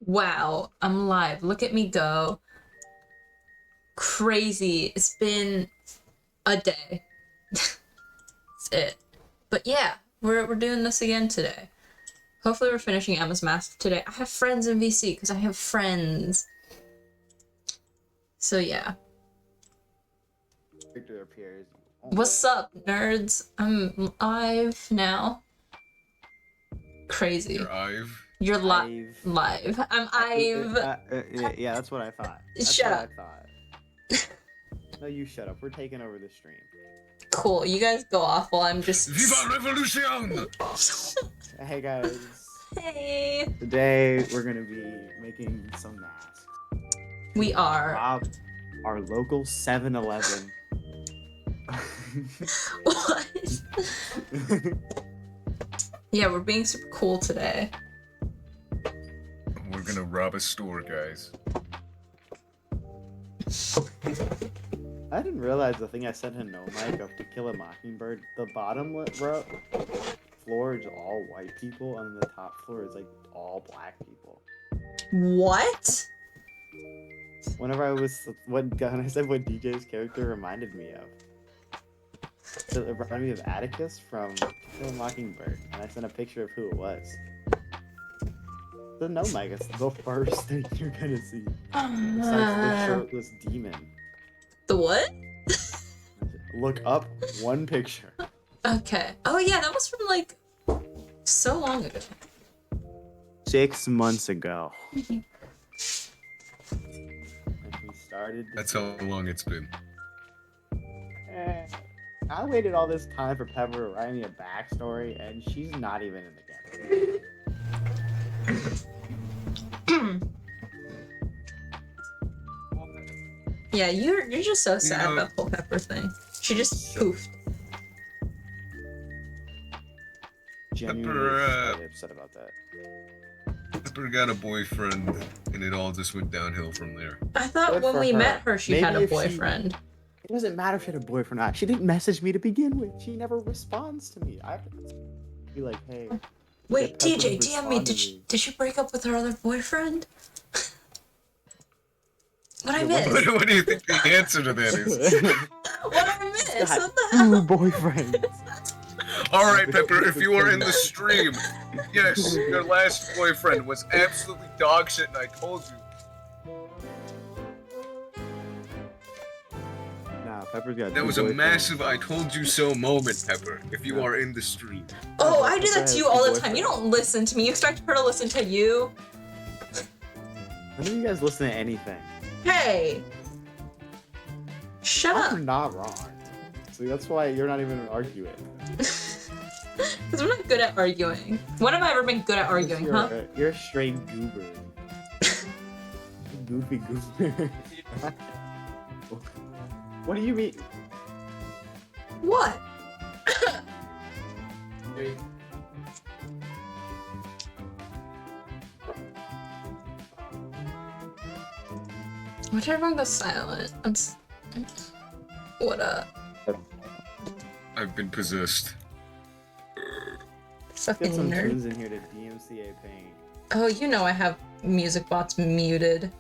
Wow, I'm live. Look at me go. Crazy. It's been a day. That's it. But yeah, we're doing this again today. Hopefully we're finishing Emma's Mask today. I have friends in VC because I have friends. So yeah. Victor appears. What's up, nerds? I'm live now. Crazy. You're Ive. You're live. I'm Ive. Yeah, that's what I thought. Shut up. I thought. No, you shut up. We're taking over the stream. Cool. You guys go off while I'm just. Viva Revolution! Hey guys. Hey. Today we're gonna be making some masks. We are. Rob our local 7-Eleven. What? Yeah, we're being super cool today. We're gonna rob a store, guys. I didn't realize the thing I said in No Mic of To Kill a Mockingbird, the bottom floor is all white people, and the top floor is like all black people. What? Whenever I said what DJ's character reminded me of. So it reminded me of Atticus from To Kill a Mockingbird, and I sent a picture of who it was. The No Mic is the first thing you're gonna see. Besides the shirtless demon. The what? Look up one picture. Okay. Oh yeah, that was from like so long ago. 6 months ago. And we started. That's how long it's been. I waited all this time for Pepper to write me a backstory, and she's not even in the game. Yeah, you're just so sad You know- about the whole Pepper thing. She just poofed. Genuinely slightly upset about that. Pepper got a boyfriend, and it all just went downhill from there. I thought Good when for we her. met her, she Maybe had a if she- boyfriend. It doesn't matter if she had a boyfriend or not. She didn't message me to begin with. She never responds to me. I have to be like, hey. Wait, Pepper TJ, would DM me. respond to Did she break up with her other boyfriend? What I Yeah, missed? What do you think the answer to that is? What I missed? Got What the hell? 2 boyfriends. Alright, Pepper, if you are in the stream, yes, your last boyfriend was absolutely dog shit, and I told you. Nah, Pepper's got That 2 was a boyfriends. massive I told you so moment, Pepper, if you are in the stream. Oh, I do that to you all the time. You don't listen to me. You expect her to listen to you? None of you guys listen to anything. Hey! Shut up. I'm not wrong. See, that's why you're not even arguing. Because we're not good at arguing. When have I ever been good at arguing, huh? You're a straight goober. Goofy goober. What do you mean? What? Why did everyone go silent? What up? I've been possessed. Fucking Get some nerd. tunes in here to DMCA Pain. Oh, you know I have music bots muted.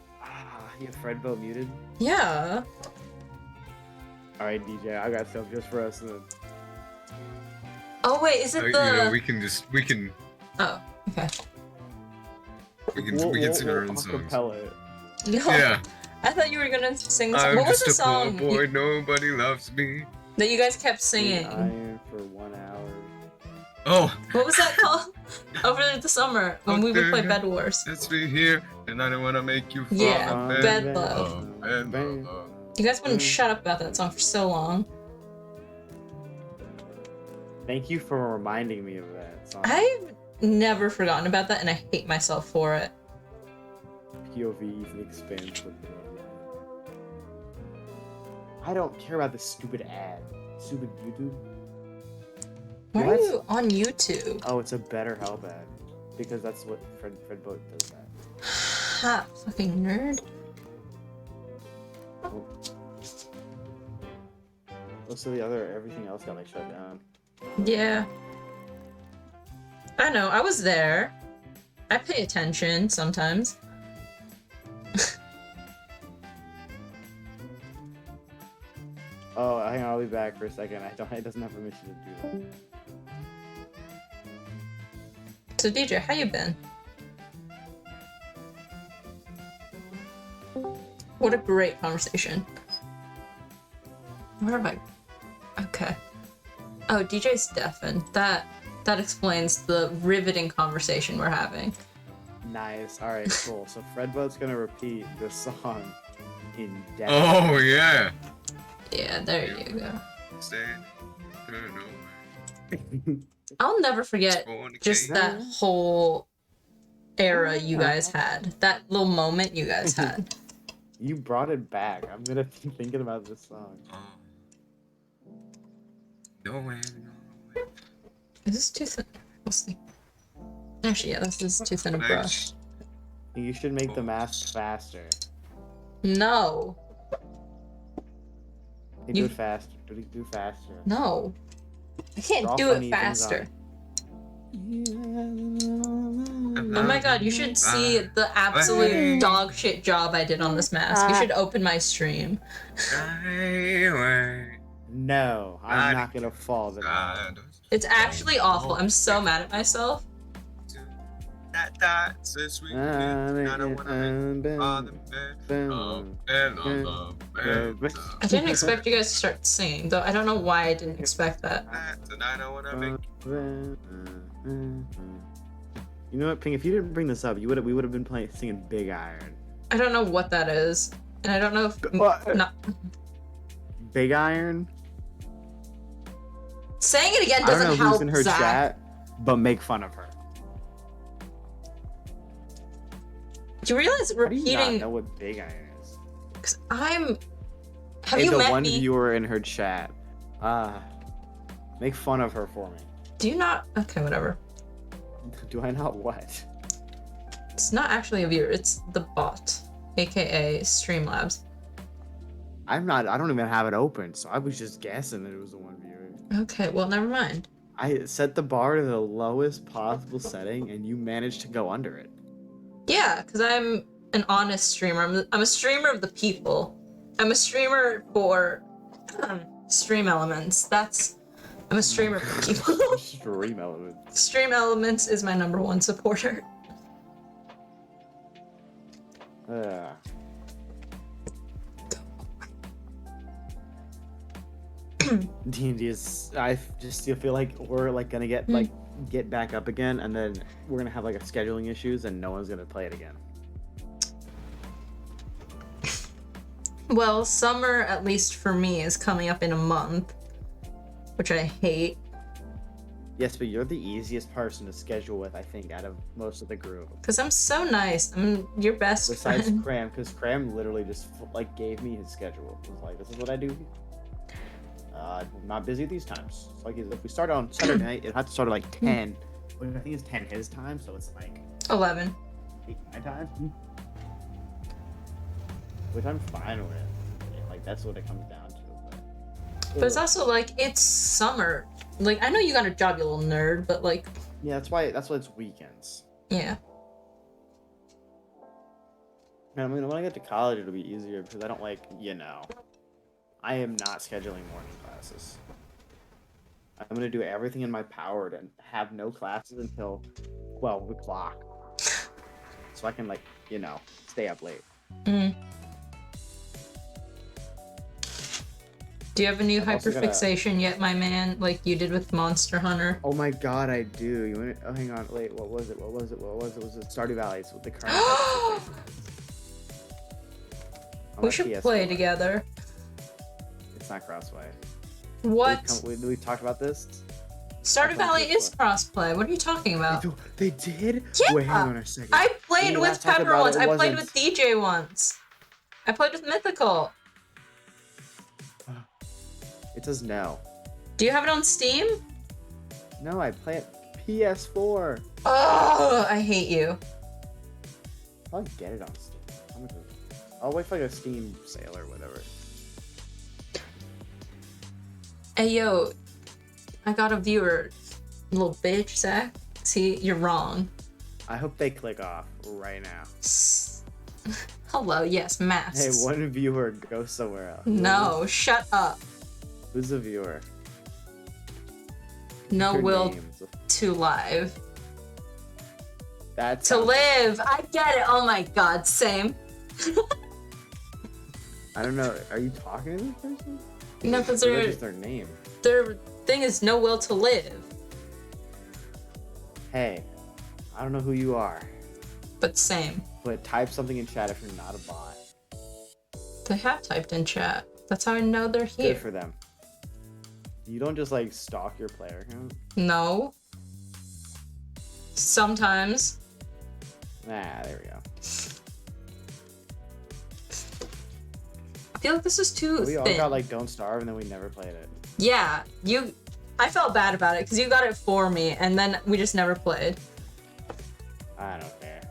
You have Fredbo muted? Yeah. Alright, DJ, I got stuff just for us then. Oh wait, is it You the? know, we can. Oh, okay. We can sing our own songs. acapella it. No, Yeah. I thought you were gonna sing the song. I'm What was the just a poor song boy, nobody loves me. that you guys kept I singing? am for 1 hour. Oh, What was that called? Over the summer when we would play Bed Wars. let's be here, and I don't wanna make you fall. Yeah, in Bed Love. Bed love. You guys wouldn't shut up about that song for so long. Thank you for reminding me of that song. I've never forgotten about that, and I hate myself for it. POVs expands with the I don't care about this stupid ad. Stupid YouTube. Why are What? you on YouTube? Oh, it's a BetterHelp ad. Because that's what Fredbo does that. Ha, fucking nerd. Also, everything else got like shut down. Yeah. I know, I was there. I pay attention sometimes. Oh, hang on, I'll be back for a second. It doesn't have permission to do that. So DJ, how you been? What a great conversation. Where am I? Okay. Oh, DJ's deafened. That explains the riveting conversation we're having. Nice. All right, cool. So Fredboat's gonna repeat the song in depth. Oh yeah. Yeah, there you go. Stand. I'll never forget just that whole era you guys had. That little moment you guys had. You brought it back. I'm gonna be thinking about this song. No way. Is this too thin? We'll see. Actually, yeah, this is too thin a brush. You should make the mask faster. No. Hey, do it faster. Do faster. No. I can't do it faster. Oh my god, you should see the absolute dog shit job I did on this mask. You should open my stream. No, I'm not gonna fall. It's actually awful. I'm so mad at myself. I didn't expect you guys to start singing, though I don't know why I didn't expect that. You know what, Ping? If you didn't bring this up, we would have been singing Big Iron. I don't know what that is, and I don't know if Big Iron. Saying it again I don't know doesn't who's help. in her Zach. chat, but make fun of her. Do you realize How do you not repeating? know what Big Iron is? Because I'm. Have Hey, you the met one me? viewer in her chat. Make fun of her for me. Do you not? Okay, whatever. Do I not what? It's not actually a viewer. It's the bot, aka Streamlabs. I don't even have it open, so I was just guessing that it was the one viewer. Okay, well, never mind. I set the bar to the lowest possible setting, and you managed to go under it. Yeah, because I'm an honest streamer. I'm a streamer of the people. I'm a streamer for stream elements. I'm a streamer for people. Stream elements. Stream Elements is my #1 supporter. D&D is. I just feel like we're like gonna get back up again, and then we're gonna have like a scheduling issues, and no one's gonna play it again. Well, summer, at least for me, is coming up in a month, which I hate. Yes, but you're the easiest person to schedule with, I think, out of most of the group. Because I'm so nice. I'm your best Besides friend. Cram, because Cram literally just like gave me his schedule. He was like, "This is what I do. I'm not busy at these times." It's like if we start on Saturday night, it had to start at like 10. Which I think it's 10 his time, so it's like 11. 8 my time. Which I'm fine with. Like that's what it comes down to. But it's also like, it's summer. Like, I know you got a job, you little nerd, but like... Yeah, that's why it's weekends. Yeah. I mean, when I get to college, it'll be easier because I don't I am not scheduling morning classes. I'm gonna do everything in my power to have no classes until 12 o'clock. So I can stay up late. Mm. Do you have a new hyperfixation yet, my man? Like you did with Monster Hunter? Oh my god, I do. You want to... Oh, hang on. Wait, what was it? Was it Stardew Valley? It's with the current hyperfixation. We should PS4. play together. It's not crossplay. What? We've talked about this? Stardew Valley is crossplay. What are you talking about? They did? Yeah. Wait, hang on a second. I played We with last talked Pepper about once. it I played wasn't- with DJ once. I played with Mythical. It says no. Do you have it on Steam? No, I play it PS4. Oh, I hate you. I'll get it on Steam. How much is it? I'll wait for like a Steam sale or whatever. Hey, yo. I got a viewer. Little bitch, Zach. See, you're wrong. I hope they click off right now. Hello, yes, masks. Hey, one viewer, go somewhere else. No, shut up. Who's the viewer? No Your will names. to live. That To sounds- live! I get it! Oh my god, same. I don't know. Are you talking to this person? No, because Or is that just their name? their thing is no will to live. Hey, I don't know who you are, But same. but type something in chat if you're not a bot. They have typed in chat. That's how I know they're here. Good for them. You don't just like stalk your player account. No. Sometimes. Nah, there we go. I feel like this is too We all thin. got like Don't Starve and then we never played it. Yeah, I felt bad about it because you got it for me and then we just never played. I don't care.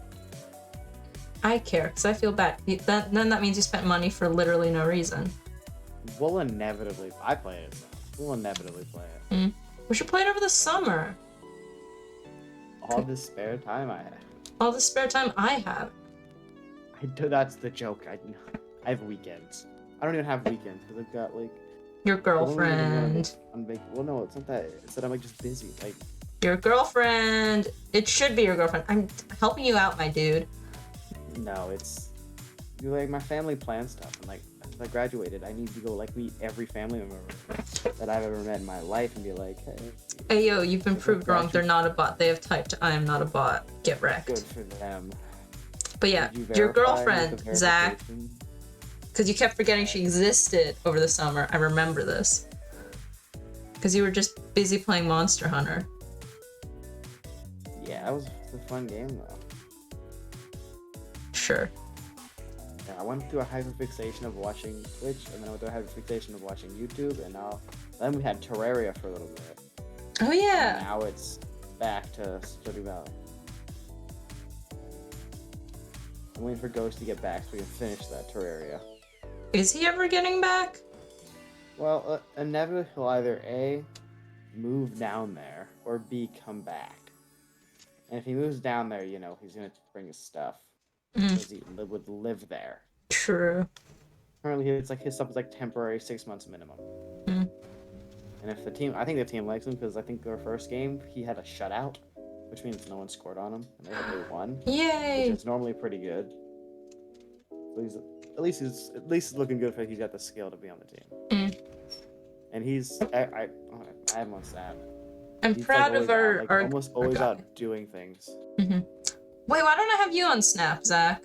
I care because I feel bad. Then that means you spent money for literally no reason. We'll inevitably. I play it. So we'll inevitably play it. We should play it over the summer. All the spare time I have. All the spare time I have. That's the joke. I have weekends. I don't even have weekends because I've got like. Your I don't even girlfriend. wanna well, no, it's not that. It's that I'm like just busy. Like, Your girlfriend. It should be your girlfriend. I'm helping you out, my dude. no, it's you like my family plan stuff and like as I graduated, I need to go like meet every family member that I've ever met in my life and be like, hey. Hey yo, you've been proved wrong. They're not a bot. They have typed, I am not a bot. Get wrecked. Good for them. But yeah, Did you your verify girlfriend, with the Zach, verification? because you kept forgetting she existed over the summer. I remember this. Because you were just busy playing Monster Hunter. Yeah, that was a fun game though. Sure. Yeah, I went through a hyperfixation of watching Twitch, and then I went through a hyperfixation of watching YouTube, and then we had Terraria for a little bit. Oh And yeah. now it's back to Stardew Valley. I'm waiting for Ghost to get back so we can finish that Terraria. Is he ever getting back? Well, inevitably he'll either A, move down there, or B, come back. And if he moves down there, you know, he's gonna bring his stuff. Because he would live there. True. Currently, it's like his stuff is like temporary, 6 months minimum. Mm. And if the team, I think the team likes him because I think their first game he had a shutout, which means no one scored on him, and they won, Yay! which is normally pretty good. So he's at least he's looking good for he's got the skill to be on the team. And he's I have him on Snap. I'm He's proud like of always our almost our always guy. out doing things. Wait, why don't I have you on Snap, Zach?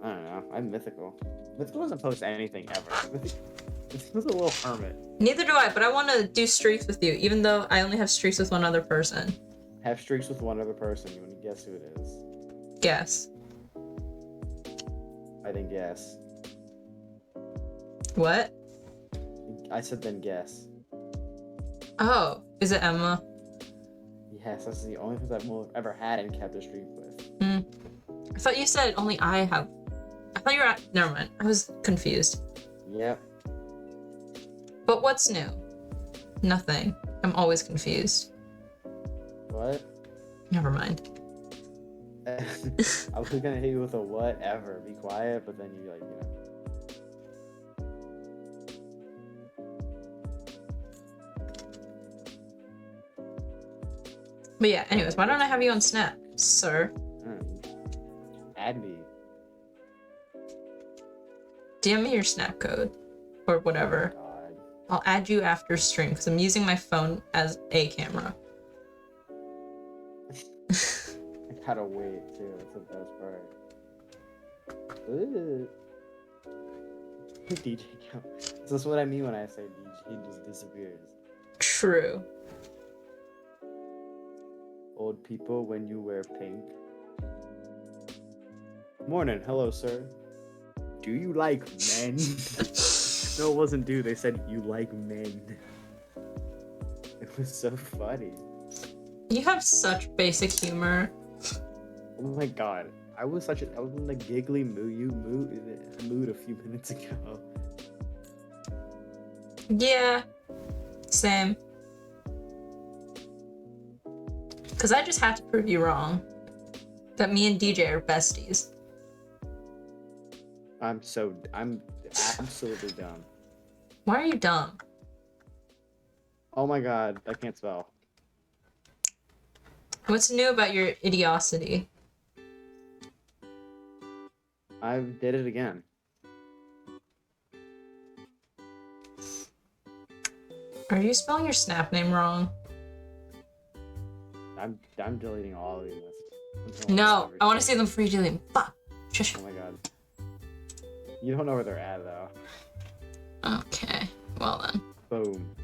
I don't know. I'm mythical. Mythical doesn't post anything ever. Mythical's a little hermit. Neither do I, but I want to do streaks with you, even though I only have streaks with one other person. Have streaks with one other person. You want to guess who it is? Guess. I think guess. What? I said then guess. Oh, is it Emma? Yes, that's the only person I've ever had and kept a streak with. I thought you said only I have. I thought you were at. Never mind. I was confused. Yep. But what's new? Nothing. I'm always confused. What? Never mind. I was gonna hit you with a whatever. Be quiet, but then you like, you know. But yeah, anyways, why don't I have you on Snap, sir? Add me. DM me your Snap code. Or whatever. God. I'll add you after stream, because I'm using my phone as a camera. I gotta wait too. That's the best part. Ooh. DJ count. So that's what I mean when I say DJ. He just disappears. True. Old people, when you wear pink. Morning, hello, sir. Do you like men? No, it wasn't do. They said you like men. It was so funny. You have such basic humor. Oh my god. I was in a giggly mood a few minutes ago. Yeah. Same. Because I just had to prove you wrong. That me and DJ are besties. I'm absolutely dumb. Why are you dumb? Oh my god, I can't spell. What's new about your idiosity? I did it again. Are you spelling your snap name wrong? I'm deleting all of these messages. No, I want to see them free delete. Fuck. Shush. Oh my god. You don't know where they're at though. Okay. Well then. Boom.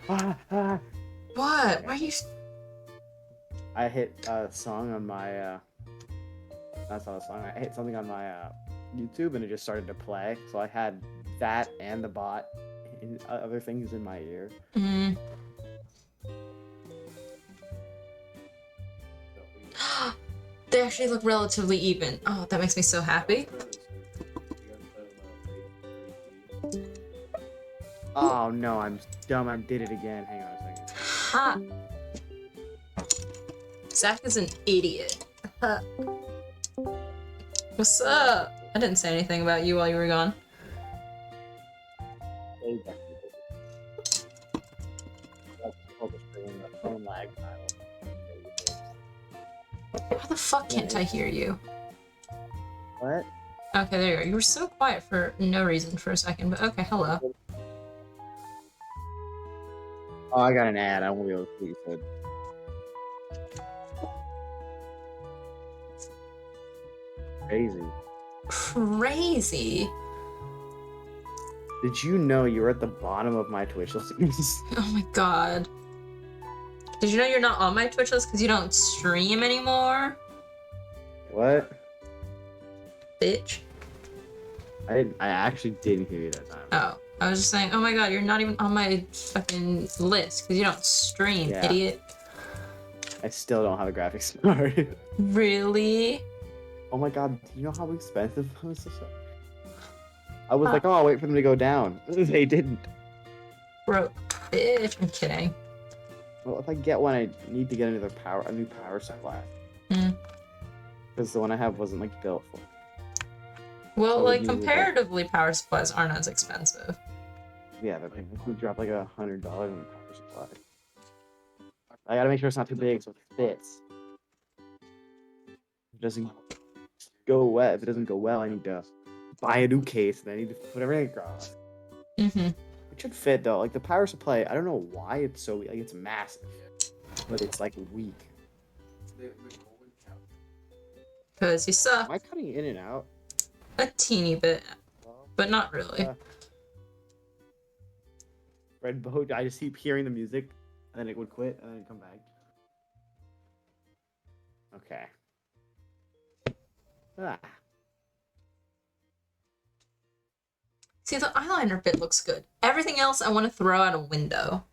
Ah. What? Why are you? I hit a song on my that's not a song. I hit something on my YouTube and it just started to play. So I had that and the bot and other things in my ear. Mm. They actually look relatively even. Oh, that makes me so happy. Oh no, I'm dumb. I did it again. Hang on a second. Ha! Zach is an idiot. What's up? I didn't say anything about you while you were gone. How the fuck can't I hear you? What? Okay, there you are. You were so quiet for no reason for a second, but okay, hello. Oh, I got an ad. I won't be able to see you. Crazy. Crazy. Did you know you were at the bottom of my Twitch listings? Oh my god. Did you know you're not on my Twitch list because you don't stream anymore? What? Bitch. I actually didn't hear you that time. Oh, I was just saying, oh my god, you're not even on my fucking list because you don't stream, Yeah. idiot. I still don't have a graphics card. Really? Oh my god, do you know how expensive those are? I was like, oh, I'll wait for them to go down. They didn't. Bro, bitch. I'm kidding. Well, if I get one, I need to get a new power supply. Hmm. Because the one I have wasn't like built for. Well, So like, it needed, comparatively, power supplies aren't as expensive. Yeah, but we drop like $100 on the power supply. I gotta make sure it's not too big so it fits. If it doesn't go well. If it doesn't go well, I need to buy a new case and I need to put everything across. Mm-hmm. It should fit though. Like the power supply, I don't know why it's so like it's massive, but it's like weak. Because you suck Am I cutting in and out? a teeny bit, but not really. Red boat. I just keep hearing the music, and then it would quit, and then come back. Okay. Ah. See, the eyeliner bit looks good. Everything else I want to throw out a window.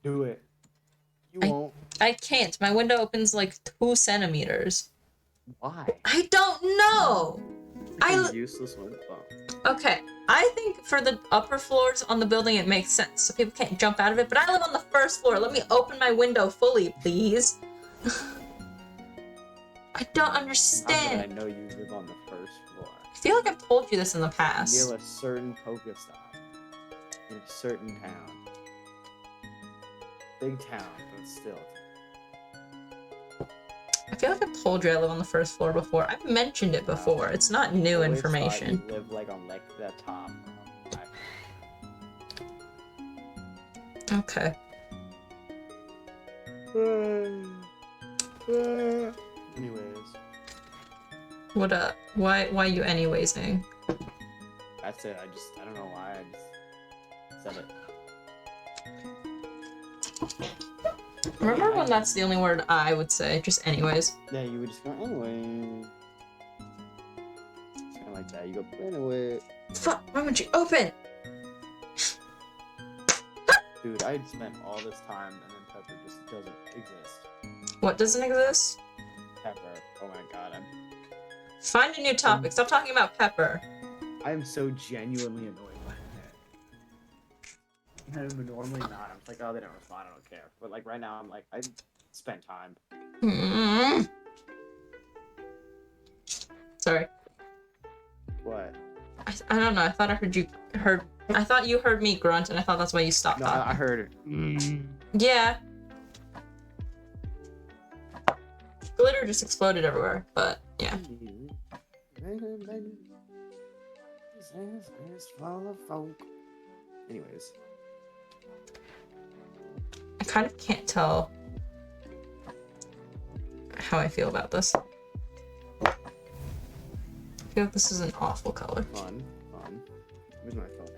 Do it. You I- won't. I can't. My window opens like 2 centimeters. Why? I don't know! It's a useless window. Okay, I think for the upper floors on the building it makes sense, so people can't jump out of it, but I live on the first floor. Let me open my window fully, please. I don't understand. I know you live on the first floor. I feel like I've told you this in the past. Near a certain Pokestop. In a certain town. Big town, but still. I feel like I've told you I live on the first floor before. I've mentioned it before. It's not new I always information. thought you live like on like the top. Okay. Anyways, What up? Why you anywaysing? that's it. I don't know why I just said it. Remember when that's the only word I would say? Just anyways. Yeah, you would just go anyway. It's kind of like that. You go anyway. Fuck, why would you open? Dude, I spent all this time and then Pepper just doesn't exist. What doesn't exist? Pepper. Oh my god, Find a new topic. Stop talking about Pepper. I'm so genuinely annoyed by that. I'm normally not. I'm like, oh, they don't respond. I don't care. But like right now, I'm like, I spent time. Hmm. Sorry. What? I don't know. I thought I heard. I thought you heard me grunt, and I thought that's why you stopped No, talking. I heard it. Yeah. Glitter just exploded everywhere, but yeah. Anyways. I kind of can't tell how I feel about this. I feel like this is an awful color. Fun. Where's my phone?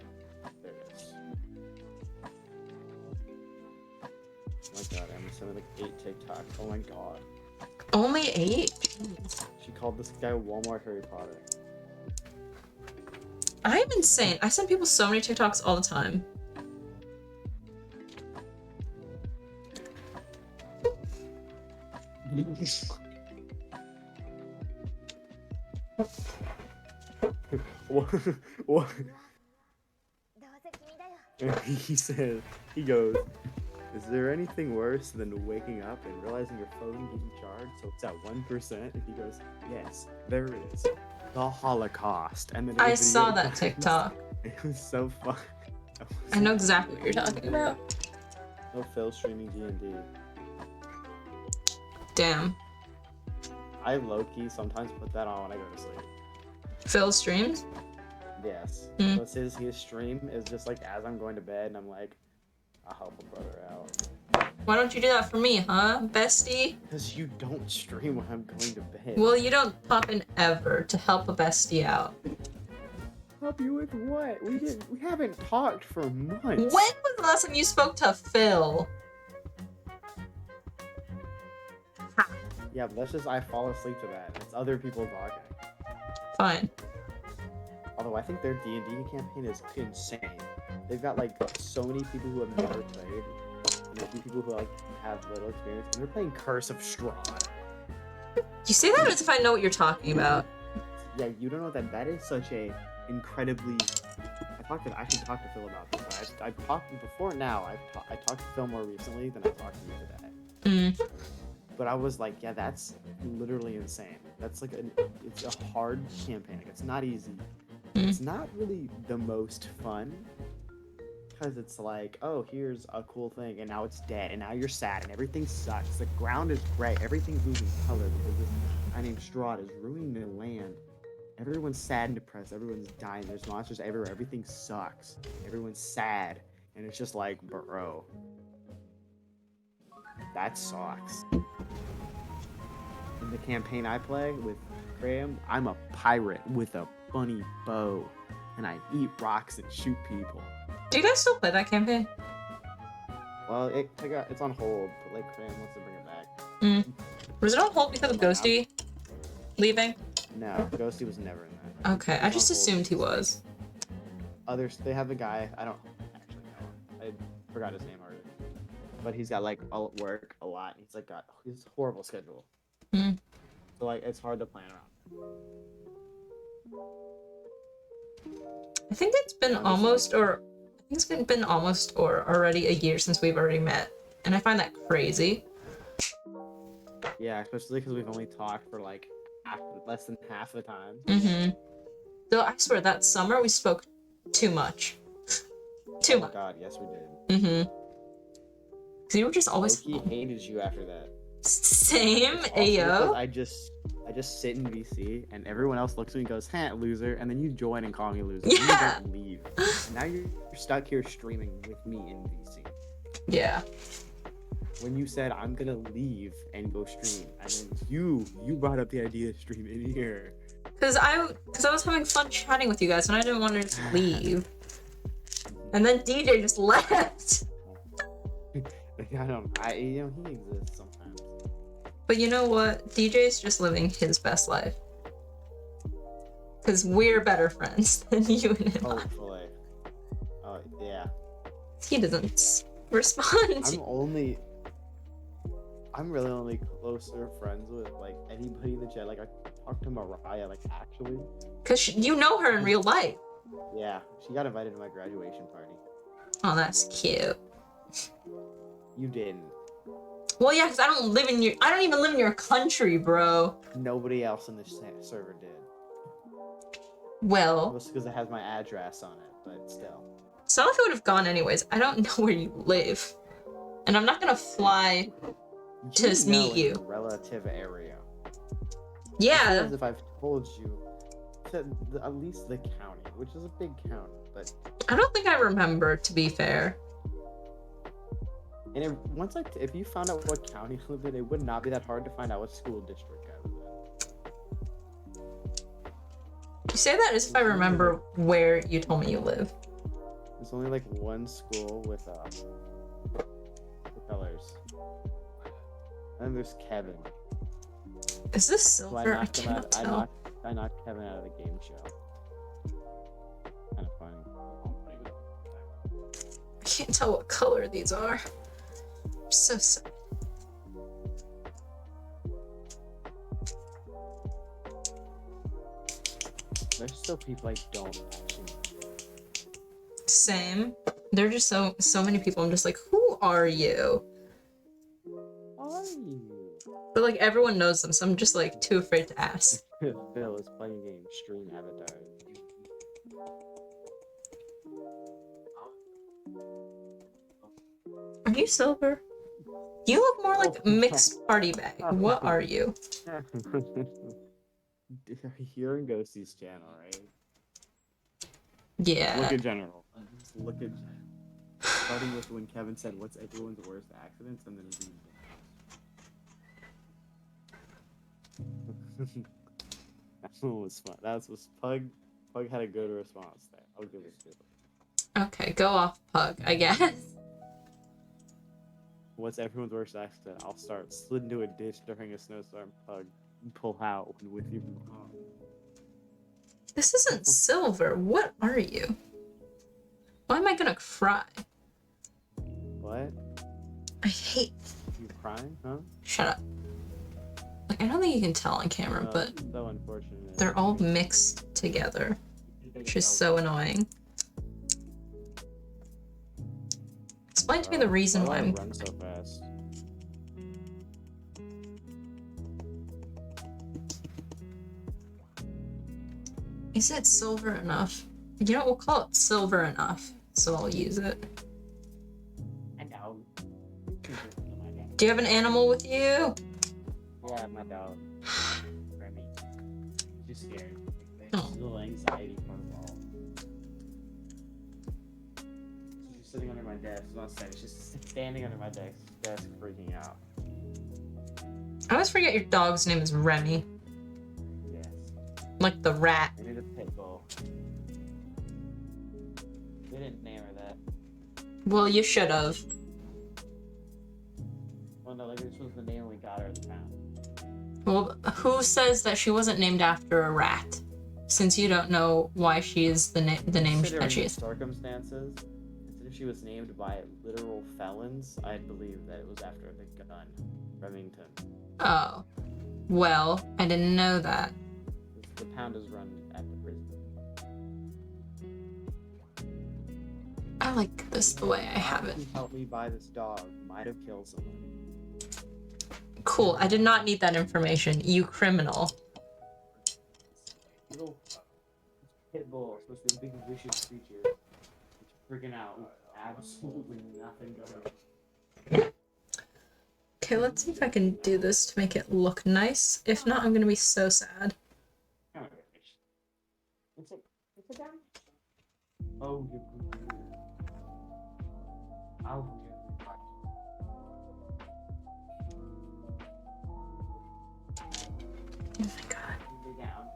There it is. Oh my god, I'm sending like 8 TikToks. Oh my god. Only 8? She called this guy Walmart Harry Potter. I'm insane. I send people so many TikToks all the time. What? He goes, is there anything worse than waking up and realizing your phone didn't charge, so it's at 1%? And he goes, yes, there is. The Holocaust. And then I saw that TikTok. It was so fun. I know exactly what you're talking about. No Phil streaming D&D. Damn. I low-key sometimes put that on when I go to sleep. Phil streams? Yes. Mm. So his stream is just like as I'm going to bed, and I'm like, I'll help a brother out. Why don't you do that for me, huh, bestie? Because you don't stream when I'm going to bed. Well, you don't pop in ever to help a bestie out. Help you with what? We haven't talked for months. When was the last time you spoke to Phil? Yeah, but that's just I fall asleep to that. It's other people talking. Fine. Although I think their D&D campaign is insane. They've got like so many people who have never played, and a few people who like have little experience, and they're playing Curse of Strahd. You say that as if I know what you're talking about. Yeah, you don't know that is such a incredibly. I should talk to Phil about this. But I've talked before now. I talked to Phil more recently than I talked to you today. Mm. But I was like, yeah, that's literally insane. That's like it's a hard campaign. Like, it's not easy. It's not really the most fun, because it's like, oh, here's a cool thing, and now it's dead, and now you're sad, and everything sucks. The ground is gray, everything's losing color because this guy named Strahd is ruining the land. Everyone's sad and depressed. Everyone's dying. There's monsters everywhere. Everything sucks. Everyone's sad, and it's just like, bro, that sucks. In the campaign I play with Graham, I'm a pirate with a funny bow, and I eat rocks and shoot people. Do you guys still play that campaign? Well, it's on hold, but like Graham wants to bring it back. Was it on hold because of Ghosty leaving? No, Ghosty was never in that. Okay, I just assumed he was. They have a guy, I don't actually know. I forgot his name already. But he's got like work a lot. He's like got his horrible schedule. So like it's hard to plan around. I think it's been almost already a year since we've already met, and I find that crazy. Yeah, especially because we've only talked for like less than half the time. Though I swear that summer we spoke too much. Too much. Oh god, yes we did. Because you were just always. Loki hated you after that. Same, Ayo. I just sit in VC and everyone else looks at me and goes, "Huh, loser," and then you join and call me loser. Yeah. And you don't leave. And now you're stuck here streaming with me in VC. Yeah. When you said I'm gonna leave and go stream, and then you brought up the idea to stream in here. Because I was having fun chatting with you guys and I didn't want to just leave. And then DJ just left. He exists sometimes. But you know what? DJ's just living his best life. Because we're better friends than you and him. Hopefully. Oh, yeah. He doesn't respond. I'm really only closer friends with like anybody in the chat. Like I talked to Mariah, like actually. Because you know her in real life. Yeah, she got invited to my graduation party. Oh, that's cute. You didn't. Well, yeah, because I don't even live in your country, bro. Nobody else in this server did. Well, Just because it has my address on it, but still. Sonic would have gone anyways. I don't know where you live. And I'm not gonna fly to You know meet in you. the relative area. Yeah. As if I've told you to at least the county, which is a big county, but I don't think I remember, to be fair. and if you found out what county I lived in, it would not be that hard to find out what school district I was in. You say that as if I remember where you told me you live. There's only like one school with colors. And there's Kevin. Is this So silver? I cannot tell. I knocked Kevin out of the game show. Kind of funny. I can't tell what color these are. I'm so sad. There's still people I don't actually know. Same. There are just so many people. I'm just like, who are you? Are you? But like everyone knows them, so I'm just like too afraid to ask. Bill is playing a game, stream avatar. Are you silver? You look more like mixed party bag. What are you? You're in Ghosty's channel, right? Yeah. Look at general. Just look at starting with when Kevin said, "What's everyone's worst accidents?" and then read that one was fun. That was Pug. Pug had a good response there. I'll give it to him. Okay, go off, Pug, I guess. What's everyone's worst accident? I'll start. Slid into a ditch during a snowstorm. Pug. Pull out with your mom. This isn't silver. What are you? Why am I gonna cry? What? I hate. You crying? Huh? Shut up. Like, I don't think you can tell on camera, but So unfortunate. they're all mixed together, which is so annoying. Explain to me the reason why I'm. Run so fast. Is it silver enough? You know, we'll call it silver enough, so I'll use it. I know. Do you have an animal with you? Yeah, my dog. Remy. She's scared. Oh. She's a little anxiety from the wall. She's sitting under my desk. She's standing under my desk, freaking out. I always forget your dog's name is Remy, Yes. like the rat. I need a pit bull. They didn't name her that. Well, you should have. Well, no, like this was the name we got her at the time. Well, who says that she wasn't named after a rat? Since you don't know why she is the name that she is. Circumstances, instead if she was named by literal felons, I'd believe that it was after the gun, Remington. Oh, well, I didn't know that. The pound is run at the prison. I like this the way I have it. Who helped me buy this dog might have killed someone. Cool. I did not need that information. You criminal. Little pit bull, supposed to be a big vicious creature. It's freaking out with absolutely nothing going on. Okay, let's see if I can do this to make it look nice. If not, I'm gonna be so sad. Oh, it's a down. Oh, you're good. Oh, Oh my god. lay down.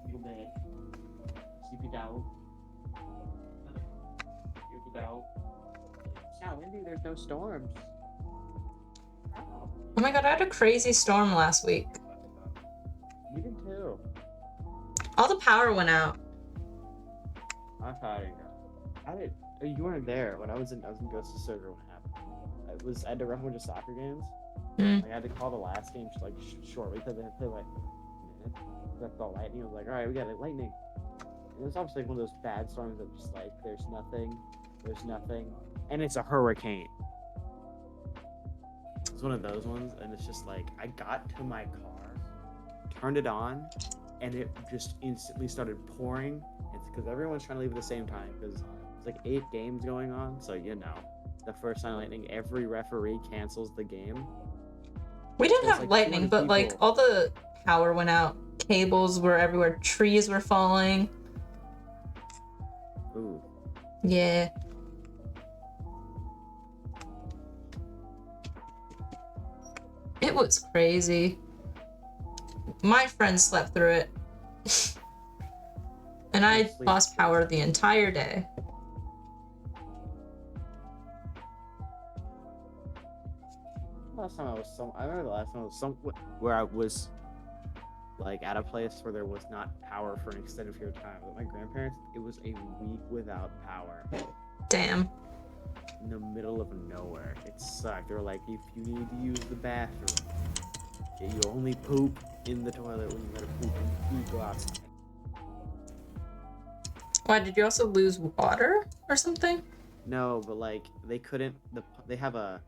Your bed. Sleep it down. Sleep it down. It's not windy, there's no storms. Oh my god, I had a crazy storm last week. You did too. All the power went out. I thought you weren't there when I was in Ghost of Sugar when it happened. I had to run a bunch of soccer games. Like, I had to call the last game shortly because they had to play like minutes. That's the lightning. I was like, all right, we got it, lightning. And it was obviously like one of those bad storms that just like there's nothing, and it's a hurricane. It's one of those ones, and it's just like I got to my car, turned it on, and it just instantly started pouring. It's because everyone's trying to leave at the same time because there's like 8 games going on. So the first time lightning, every referee cancels the game. We didn't There's have like lightning, 200 but like people. all the power went out, cables were everywhere, trees were falling. Ooh. Yeah. It was crazy. My friend slept through it. And I Sleep. lost power the entire day. Last time I remember the last time I was where I was like at a place where there was not power for an extended period of time. With my grandparents, it was a week without power Damn. in the middle of nowhere. It sucked. They were like, if you need to use the bathroom, you only poop in the toilet when you gotta poop and you go outside. Why, did you also lose water or something? No, but like they couldn't. They have an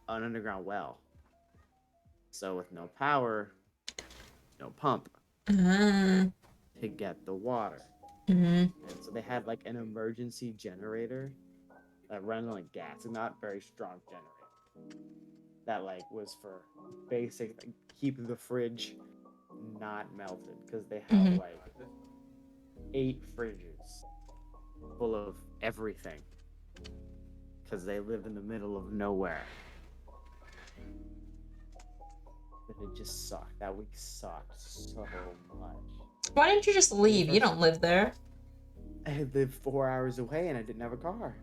underground well, so with no power, no pump Mm-hmm. to get the water. Mm-hmm. And so they had like an emergency generator that ran on like gas, and not very strong generator. That like was for basic like, keep the fridge not melted because they have Mhm. like 8 fridges full of everything because they live in the middle of nowhere. But it just sucked. That week sucked so much. Why didn't you just leave? You don't live there. I lived 4 hours away and I didn't have a car.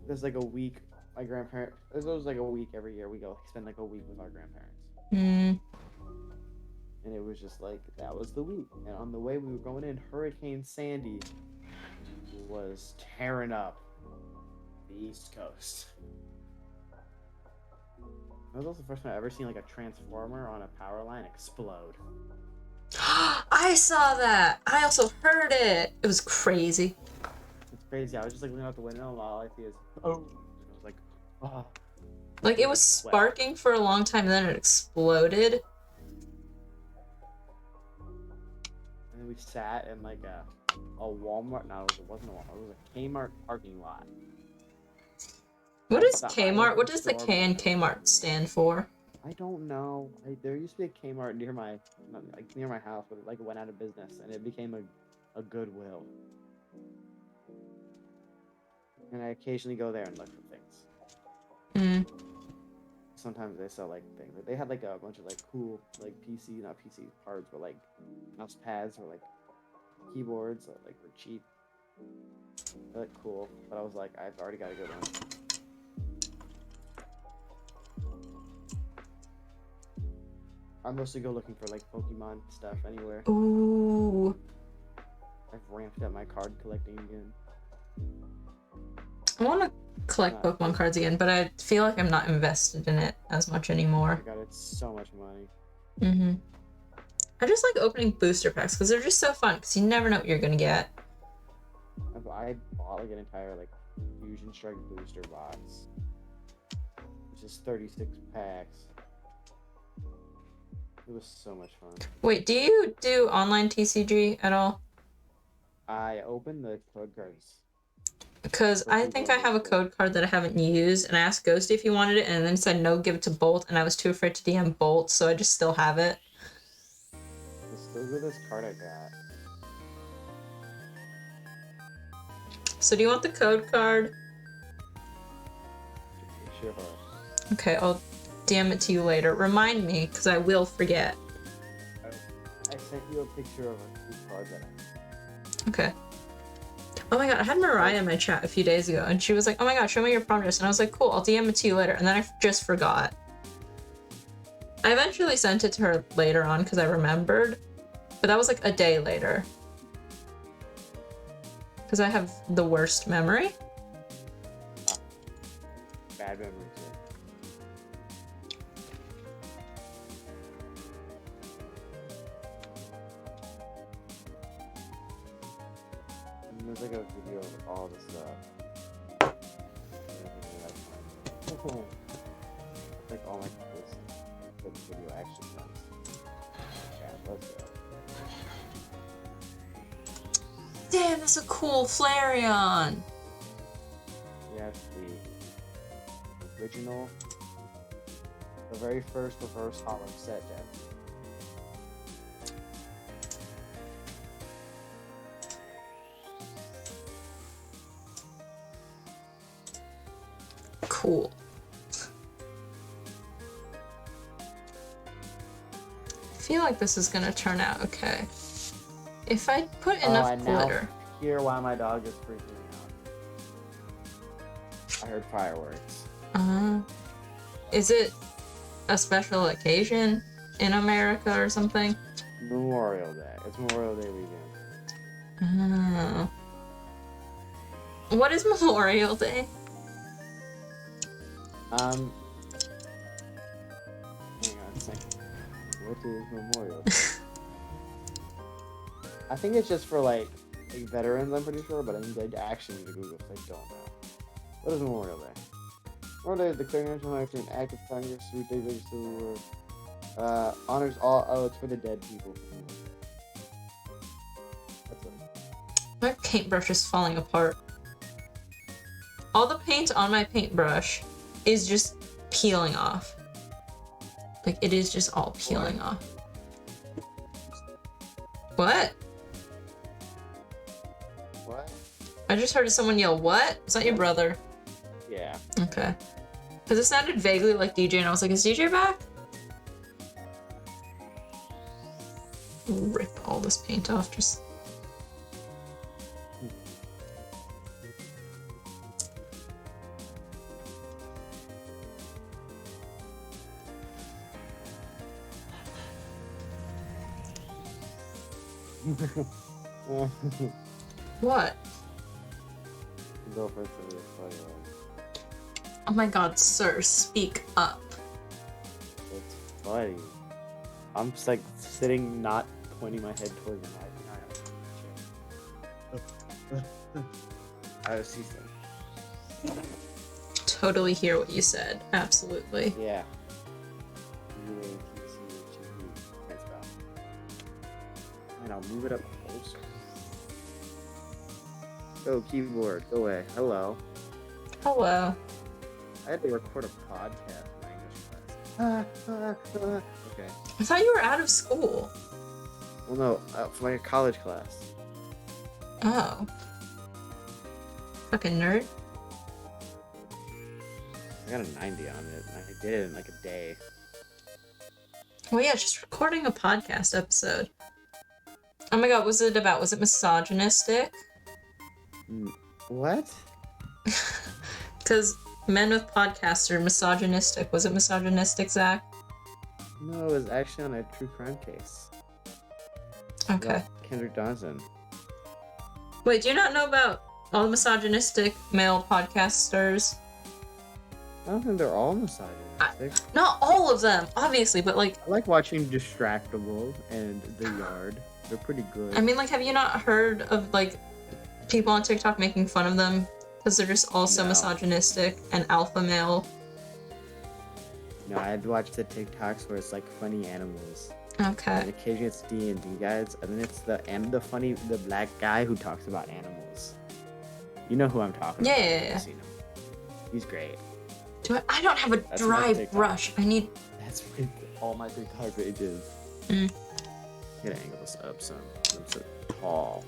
There's like a week. My grandparents. There's like a week every year. We go spend like a week with our grandparents. Mm. And it was just like that was the week. And on the way we were going in, Hurricane Sandy was tearing up the East Coast. That was also the first time I've ever seen like a transformer on a power line explode. I saw that. I also heard it. It was crazy. It's crazy. I was just like looking out the window and all I see is oh, and I was like, oh. Like it was sparking for a long time, and then it exploded. And then we sat in like a Walmart. No, it wasn't a Walmart. It was a Kmart parking lot. What is That's the Kmart? highest What does the store K in by- Kmart stand for? I don't know. There used to be a Kmart near my house, but it like went out of business, and it became a Goodwill. And I occasionally go there and look for things. Mm. Sometimes they sell like things. They had like a bunch of like cool like not PC parts, but like mouse pads or like keyboards that like were cheap. They look cool, but I was like, I've already got a good one. I mostly go looking for like Pokemon stuff anywhere. Ooh. I've ramped up my card collecting again. I want to collect Pokemon cards again, but I feel like I'm not invested in it as much anymore. Oh my god, it's so much money. Mm-hmm. I just like opening booster packs because they're just so fun because you never know what you're gonna get. I bought like an entire like Fusion Strike booster box, which is 36 packs. It was so much fun. Wait, do you do online TCG at all? I opened the code cards. Because I think I have a code card that I haven't used, and I asked Ghosty if he wanted it, and then he said no, give it to Bolt, and I was too afraid to DM Bolt, so I just still have it. Look at this card I got. So do you want the code card? Sure. Okay, I'll DM it to you later. Remind me, because I will forget. I sent you a picture of a cool card that I Okay. Oh my god, I had Mariah in my chat a few days ago, and she was like, oh my god, show me your progress. And I was like, cool, I'll DM it to you later. And then I just forgot. I eventually sent it to her later on because I remembered. But that was like a day later. Because I have the worst memory. bad memories. There's like a video of all the stuff. Like all my this video action ones. Yeah, let's go. Damn, that's a cool Flareon. Yeah, it's the original, the very first reverse hollow set, Jeff. Cool. I feel like this is gonna turn out okay. If I put enough I now glitter. hear why my dog is freaking out. I heard fireworks. Is it a special occasion in America or something? Memorial Day. It's Memorial Day weekend. Oh. What is Memorial Day? Hang on a second. What is Memorial Day? I think it's just for like veterans, I'm pretty sure, but I need to actually need to Google because I don't know. What is Memorial Day? Memorial Day is declared national holiday an act of Congress through days to honors all. Oh, it's for the dead people. That's it. My paintbrush is falling apart. All the paint on my paintbrush is just peeling off. Like, it is just all peeling off. What? What? I just heard someone yell, what? Is that your brother? Yeah. Okay. Because it sounded vaguely like DJ, and I was like, is DJ back? Rip all this paint off, just... What? Go for it for this funny one. Oh my god, sir, speak up. It's funny. I'm just like sitting, not pointing my head towards the mic. I see something. Totally hear what you said. Absolutely. Yeah. And I'll move it up closer. Go keyboard, go away. Hello. Hello. I had to record a podcast in my English class. Okay. I thought you were out of school. Well, no, for my college class. Oh. Fucking nerd. I got a 90 on it. I did it in like a day. Well, yeah, just recording a podcast episode. Oh my god, was it about? Was it misogynistic? What? Because men with podcasts are misogynistic. Was it misogynistic, Zach? No, it was actually on a true crime case. Okay. About Kendrick Johnson. Wait, do you not know about all the misogynistic male podcasters? I don't think they're all misogynistic. Not all of them, obviously, but like... I like watching Distractable and The Yard. They're pretty good. I mean, like, have you not heard of, like, people on TikTok making fun of them? Because they're just also No. misogynistic and alpha male. No, I'd watch the TikToks where it's like funny animals. And Okay. occasionally it's D&D guys, and then it's the black guy who talks about animals. You know who I'm talking Yeah, about. yeah, I've yeah. seen him. He's great. I don't have a That's my dry TikTok. brush. I need... That's all my TikTok pages. Mm. Gotta angle this up some. I'm so tall.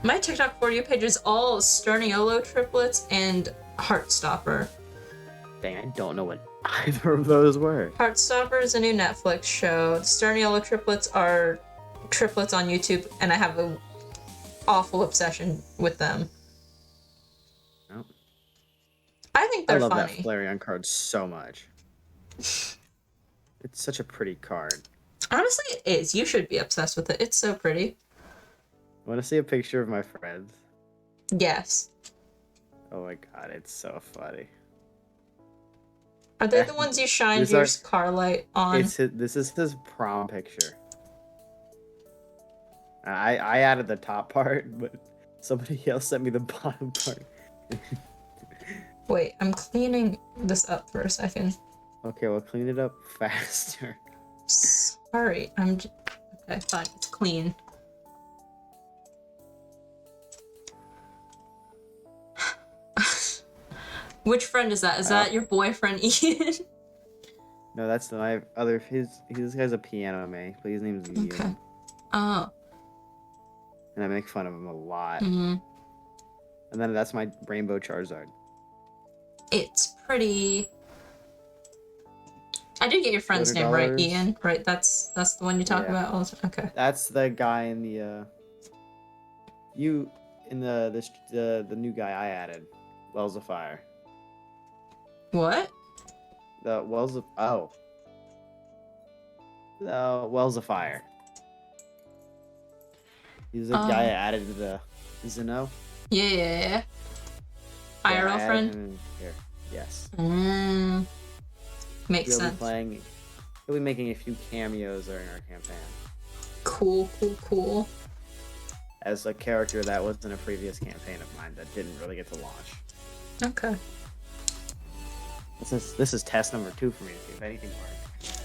My TikTok For You page is all Sterniolo triplets and Heartstopper. Dang, I don't know what either of those were. Heartstopper is a new Netflix show. The Sterniolo triplets are triplets on YouTube, and I have an awful obsession with them. Oh. I think I they're love funny. that Flareon card so much. It's such a pretty card. Honestly, it is. You should be obsessed with it. It's so pretty. Want to see a picture of my friends? Yes. Oh my god, it's so funny. Are they the ones you shined These your are- car light on? This is his prom picture. I added the top part, but somebody else sent me the bottom part. Wait, I'm cleaning this up for a second. Okay, well, clean it up faster. Sorry, okay, fine, it's clean. Which friend is that? Is that your boyfriend, Ian? No, that's my other. This guy's a piano man, but his name's Ian. Okay. Oh. And I make fun of him a lot. Mm-hmm. And then that's my rainbow Charizard. It's pretty. I did get your friend's name right, $200. Ian. Right, that's the one you talk Yeah. about all the time. Okay. That's the guy in the the new guy I added, Wells of Fire. What? The Wells of Wells of Fire. He's the guy I added to the Zeno. Yeah. IRL friend? Here. Yes. Makes He'll sense. He'll be making a few cameos during our campaign. Cool. As a character that was in a previous campaign of mine that didn't really get to launch. Okay. This is test number 2 for me to see if anything works.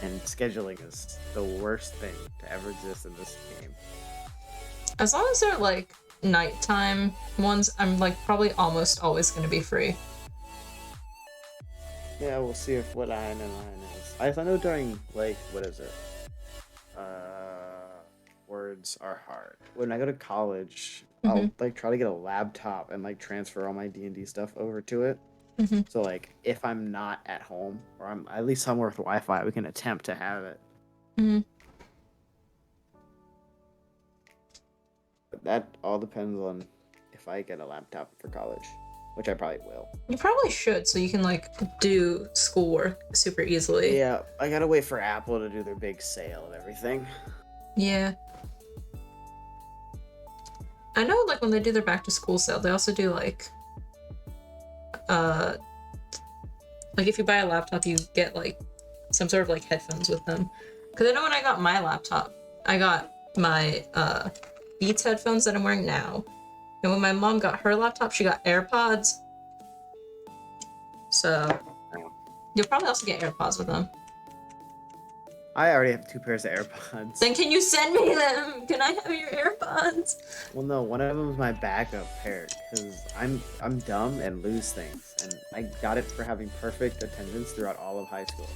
And scheduling is the worst thing to ever exist in this game. As long as they're like nighttime ones, I'm like probably almost always gonna be free. Yeah, we'll see if what I know is. I know during like what is it? Words are hard. When I go to college, I'll like try to get a laptop and like transfer all my D&D stuff over to it. So like if I'm not at home or I'm at least somewhere with Wi-Fi, we can attempt to have it. But that all depends on if I get a laptop for college, which I probably will. You probably should, so you can like do schoolwork super easily. Yeah, I gotta wait for Apple to do their big sale and everything. Yeah. I know like when they do their back to school sale, they also do like if you buy a laptop you get like some sort of like headphones with them. Because I know when I got my laptop, I got my Beats headphones that I'm wearing now. And when my mom got her laptop, she got AirPods. So you'll probably also get AirPods with them. I already have 2 pairs of AirPods. Then can you send me them? Can I have your AirPods? Well, no, one of them is my backup pair because I'm dumb and lose things, and I got it for having perfect attendance throughout all of high school.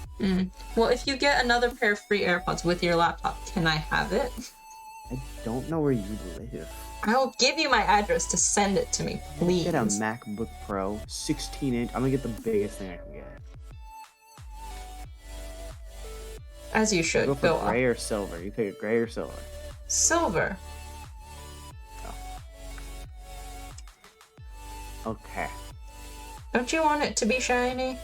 Well, if you get another pair of free AirPods with your laptop, can I have it? I don't know where you live. I'll give you my address to send it to me, please. Get a MacBook Pro, 16-inch. I'm gonna get the biggest thing I can get. As you should. Go for Go gray or silver. You pick a gray or silver. Silver. Oh. Okay. Don't you want it to be shiny?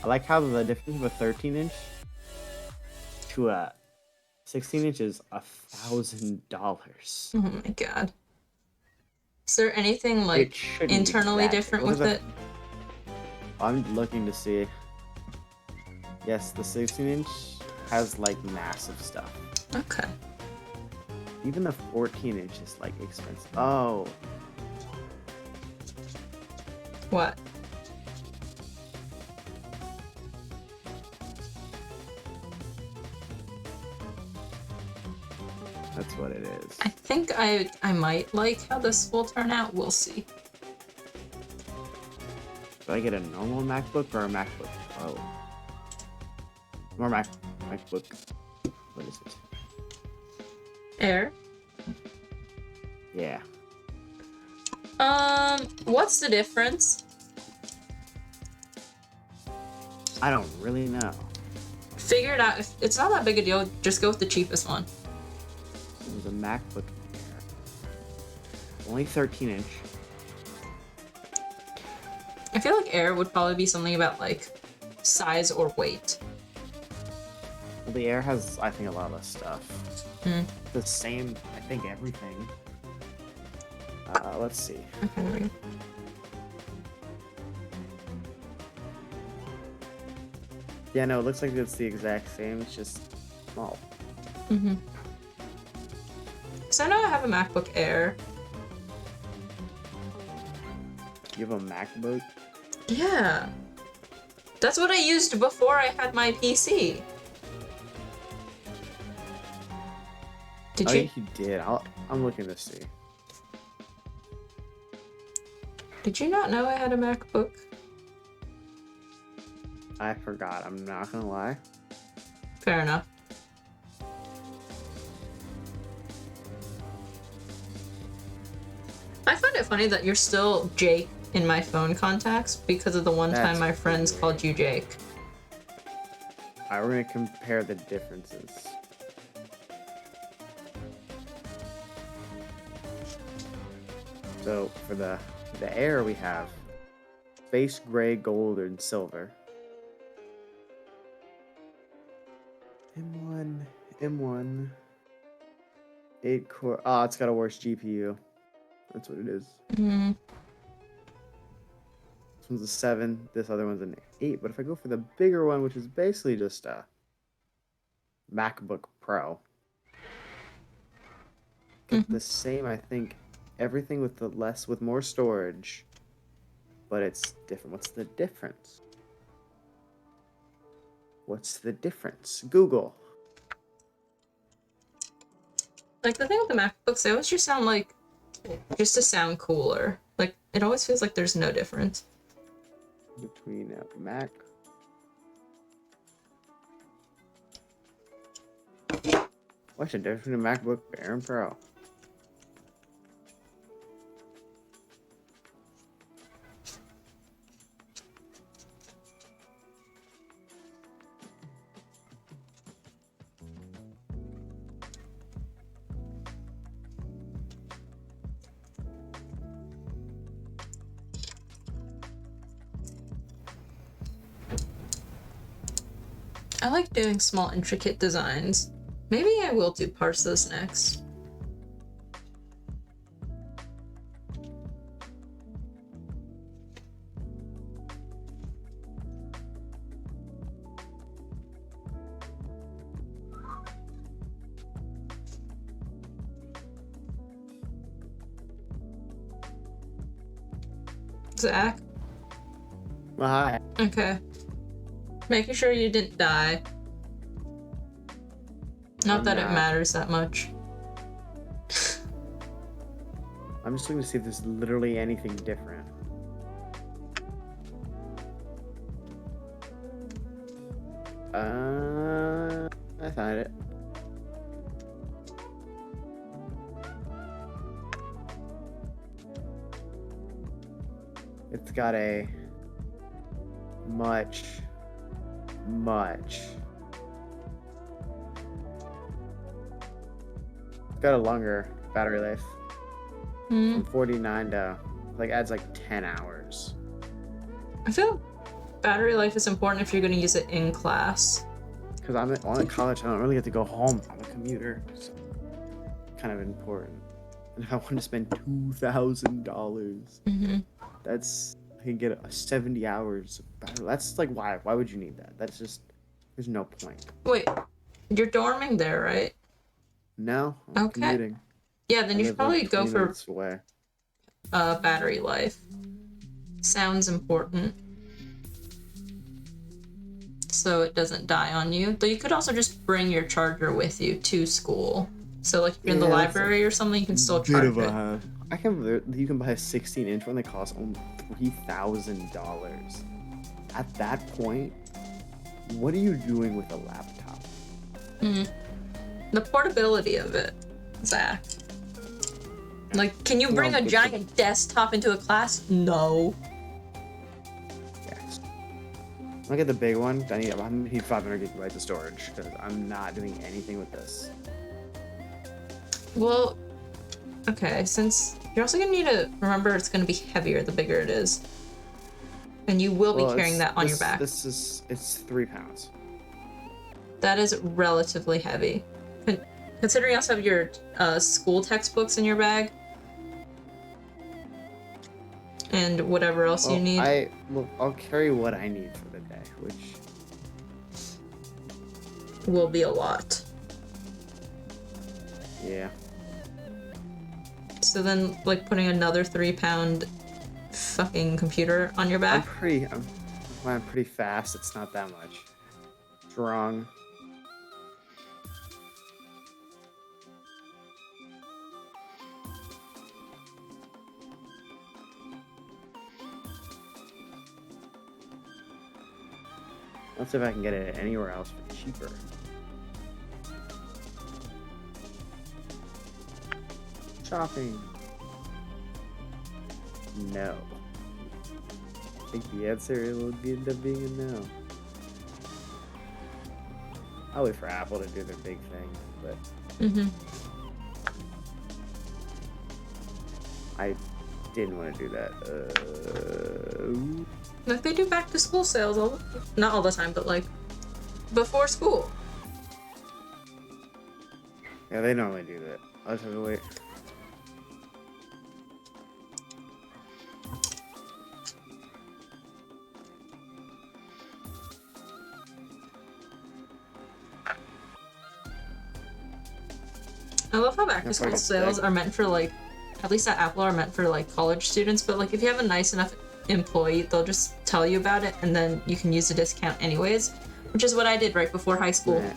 I like how the difference of a 13-inch to a 16-inch is $1,000. Oh my god. Is there anything like internally different with it? I'm looking to see. Yes, the 16-inch has like massive stuff. Okay. Even the 14-inch is like expensive. Oh. What? That's what it is. I think I might like how this will turn out. We'll see. Do I get a normal MacBook or a MacBook Pro? Or MacBook. What is it? Air? Yeah. What's the difference? I don't really know. Figure it out. If it's not that big a deal, just go with the cheapest one. It was a MacBook Air. Only 13-inch. I feel like Air would probably be something about like size or weight. Well, the Air has, I think, a lot of stuff. The same, I think, everything. Let's see. Okay. Yeah, no, it looks like it's the exact same. It's just small. So I know I have a MacBook Air. You have a MacBook? Yeah. That's what I used before I had my PC. Did I you? think you did. I'm looking to see. Did you not know I had a MacBook? I forgot. I'm not gonna lie. Fair enough. I find it funny that you're still Jake in my phone contacts because of the one time That's my friends weird. called you Jake. Alright, we're gonna compare the differences. So for the Air we have space gray, gold, and silver. M1, 8 core. Oh, it's got a worse GPU. That's what it is. Hmm. This one's a 7. This other one's an 8. But if I go for the bigger one, which is basically just a MacBook Pro, get the same. I think everything with with more storage, but it's different. What's the difference? What's the difference? Google. Like the thing with the MacBooks, they always just sound like, just to sound cooler. Like it always feels like there's no difference. Between a Mac. What's the difference between a MacBook Air and Pro? I like doing small, intricate designs. Maybe I will do parse this next. Zach? Well, hi. Okay. Making sure you didn't die. Not I'm that it not. matters that much. I'm just looking to see if there's literally anything different. I found it. It's got a much. It's got a longer battery life. Hmm. From 49 to adds like 10 hours. I feel battery life is important if you're going to use it in class. Because I'm at college, I don't really get to go home. I'm a commuter, so kind of important. And if I want to spend $2,000, Mm-hmm. that's I can get a 70 hours. Of battery. That's like why? Why would you need that? That's just there's no point. Wait, you're dorming there, right? No, I'm Okay. commuting. Yeah, then I you live, should probably like, go 20 for minutes away. battery life. Sounds important. So it doesn't die on you. Though you could also just bring your charger with you to school. So like if you're in the Yeah, that's library or something, you can still charge it. You can buy a 16-inch one that costs only $3,000. At that point, what are you doing with a laptop? Mm. The portability of it, Zach. Like, can you bring Well, a it's giant desktop into a class? No. Yes. I'll get the big one. I need 500 gigabytes of storage because I'm not doing anything with this. Well, okay, since you're also gonna need to remember it's gonna be heavier the bigger it is. And you will be carrying that on your back. It's 3 pounds. That is relatively heavy. Considering you also have your school textbooks in your bag. And whatever else you need. I'll carry what I need for the day, which will be a lot. yeah. So then, like, putting another 3-pound fucking computer on your back? When I'm pretty fast, it's not that much. Strong. Let's see if I can get it anywhere else for cheaper. Shopping. No. I think the answer would end up being a no. I'll wait for Apple to do their big thing, but I didn't want to do that. Like they do back to school sales not all the time, but like before school. Yeah, they normally do that. I'll just have to wait. I love how back to school sales are meant for like, at least at Apple are meant for like college students, but like if you have a nice enough employee, they'll just tell you about it and then you can use the discount anyways, which is what I did right before high school. Yeah.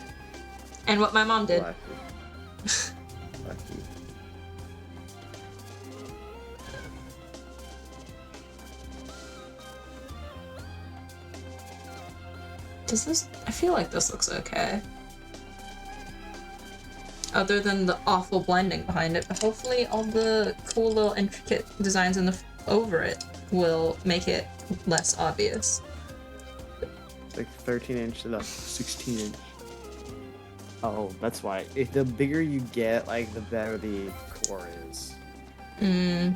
And what my mom did. Lucky. Lucky. Does this, I feel like this looks okay. Other than the awful blending behind it, but hopefully all the cool little intricate designs in the over it will make it less obvious. Like 13-inch to the 16-inch. Oh, that's why. If the bigger you get, like the better the core is. If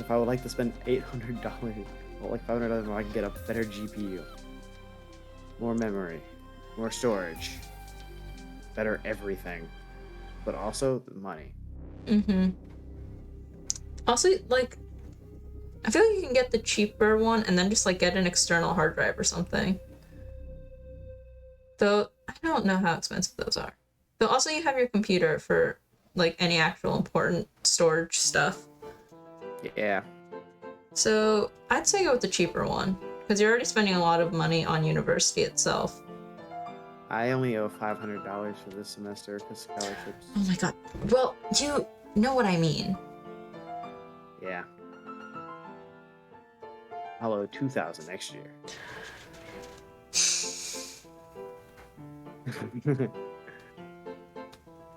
I would like to spend $800, or like $500, I can get a better GPU, more memory, more storage, better everything, but also money. Also, like, I feel like you can get the cheaper one and then just like get an external hard drive or something. Though I don't know how expensive those are. Though also you have your computer for like any actual important storage stuff. Yeah. So I'd say go with the cheaper one because you're already spending a lot of money on university itself. I only owe $500 for this semester because scholarships. Oh my god. Well, you know what I mean. Yeah. I'll owe $2,000 next year.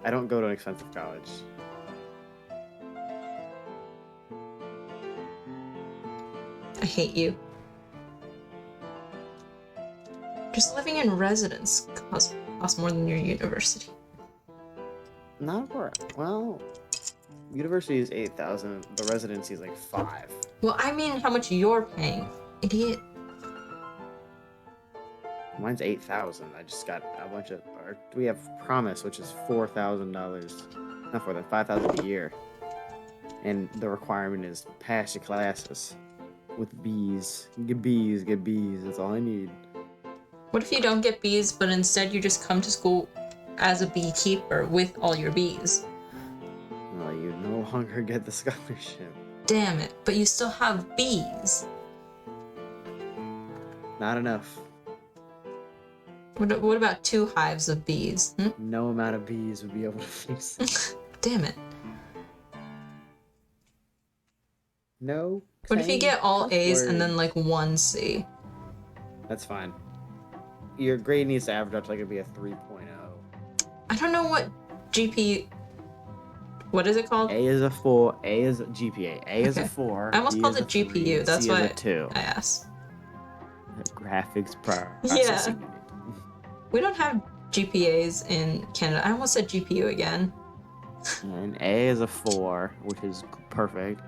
I don't go to an expensive college. I hate you. Just living in residence costs more than your university. Not for well, university is $8,000. The residency is like $5,000. Well, I mean how much you're paying, idiot. Mine's $8,000. I just got a bunch of. We have Promise, which is $4,000. Not for that, $5,000 a year. And the requirement is pass your classes with B's. Get B's. Get B's. That's all I need. What if you don't get B's, but instead you just come to school as a beekeeper with all your B's? Well, you no longer get the scholarship. Damn it, but you still have B's. Not enough. What about 2 hives of bees? No amount of B's would be able to fix it. Damn it. No. What if you get all A's and word. then like 1 C? That's fine. Your grade needs to average out to like it'd be a 3.0. I don't know what GP. What is it called? A is a 4. A is a GPA. A is a 4. I almost B called is it a 3, GPU. That's C is why a 2. I asked. Graphics processing. We don't have GPAs in Canada. I almost said GPU again. And A is a 4, which is perfect.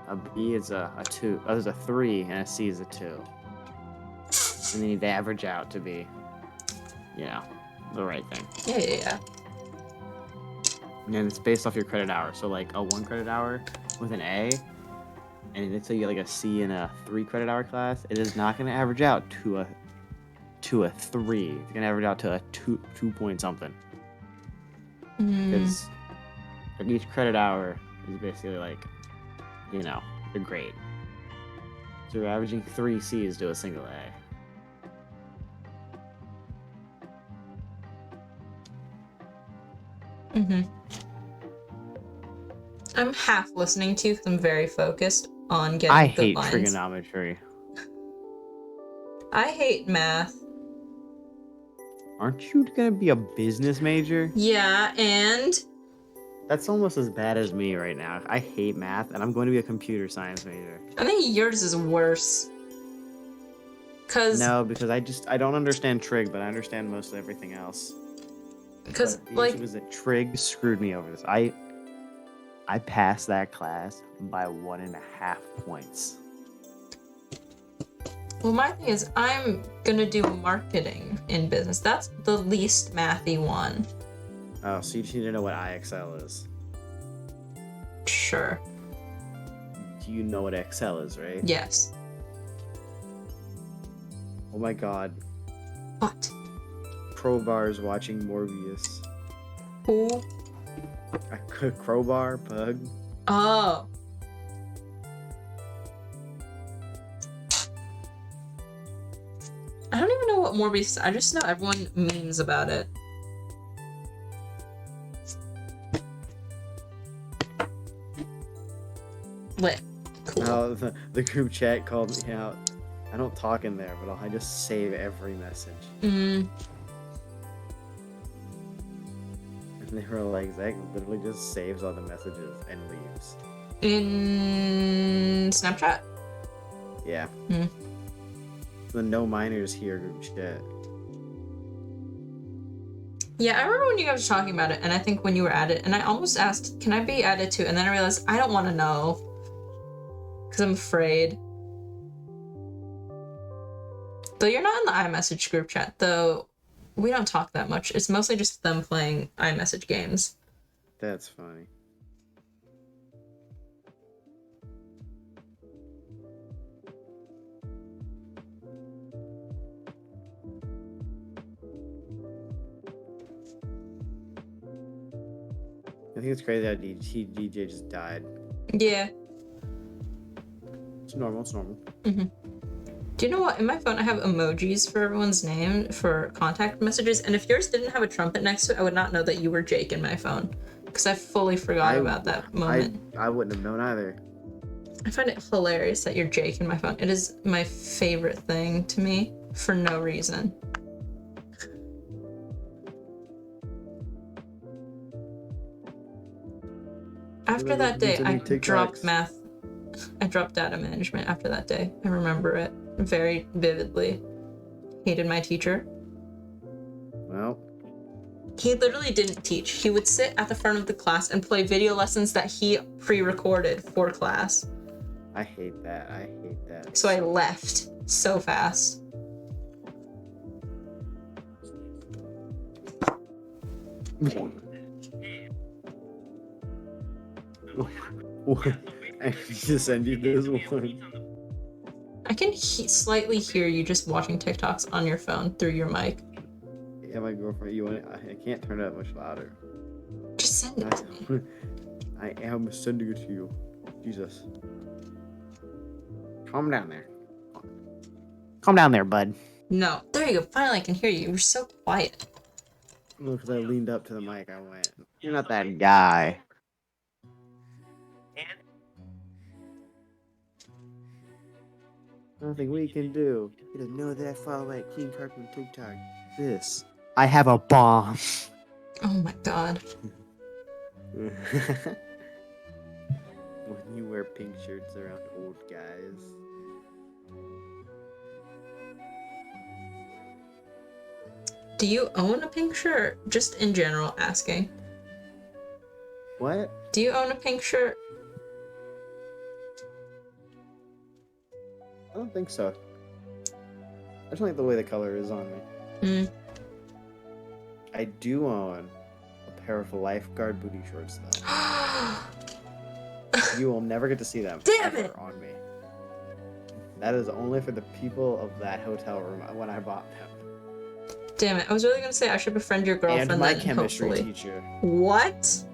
A B is a 2. Oh, there's a 3, and a C is a 2. And they need to average out to be, you know, the right thing. Yeah. And it's based off your credit hour. So like a 1 credit hour with an A, and let's say you get like a C in a 3 credit hour class, it is not going to average out to a 3. It's going to average out to a 2 point something. Because each credit hour is basically like, you know, the grade. So you're averaging 3 C's to a single A. I'm half listening to you because I'm very focused on getting I good hate lines. trigonometry. I hate math. Aren't you gonna be a business major? Yeah, and That's almost as bad as me right now. I hate math, and I'm going to be a computer science major. I think yours is worse. No, because I don't understand trig, but I understand most everything else. Because But the like issue is that trig screwed me over this. I passed that class by 1.5 points. well, my thing is I'm gonna do marketing in business. That's the least mathy one. Oh, so you just need to know what IXL is. Sure. Do you know what Excel is, right? Yes. Oh my god. What? Crowbar's watching Morbius. Who? A crowbar, bug. Oh. I don't even know what Morbius. I just know everyone memes about it. Lit. Cool. Oh, the group chat called me out. I don't talk in there, but I just save every message. Mm. And they were like, Zach literally just saves all the messages and leaves. In Snapchat? Yeah. Hmm. The no minors here group chat. Yeah, I remember when you guys were talking about it, and I think when you were at it, and I almost asked, can I be added to? And then I realized I don't want to know. Because I'm afraid. Though you're not in the iMessage group chat, though we don't talk that much. It's mostly just them playing iMessage games. That's funny. I think it's crazy how DJ just died. Yeah. It's normal, it's normal. Mm-hmm. Do you know what? In my phone, I have emojis for everyone's name for contact messages, and if yours didn't have a trumpet next to it, I would not know that you were Jake in my phone. Because I fully forgot about that moment. I wouldn't have known either. I find it hilarious that you're Jake in my phone. It is my favorite thing to me for no reason. After that day, I dropped math. I dropped data management after that day. I remember it very vividly. Hated my teacher. Well, he literally didn't teach. He would sit at the front of the class and play video lessons that he pre-recorded for class. I hate that. I hate that. So I left so fast. I need to send you this one. I can slightly hear you just watching TikToks on your phone through your mic. Yeah, my girlfriend. You want it? I can't turn it up much louder. Just send it to me. I am sending it to you. Jesus. Calm down there. Calm down there, bud. No. There you go. Finally, I can hear you. You were so quiet. No, because I leaned up to the mic. I went, "You're not that guy." Nothing we can do. You don't know that far away. King Cartoon TikTok. This. I have a bomb. Oh my god. When you wear pink shirts around old guys. Do you own a pink shirt? Just in general asking. What? Do you own a pink shirt? I don't think so. I just like the way the color is on me. Mm. I do own a pair of lifeguard booty shorts, though. You will never get to see them. Damn it! On me. That is only for the people of that hotel room when I bought them. Damn it. I was really gonna say I should befriend your girlfriend And my then, chemistry hopefully. teacher. What?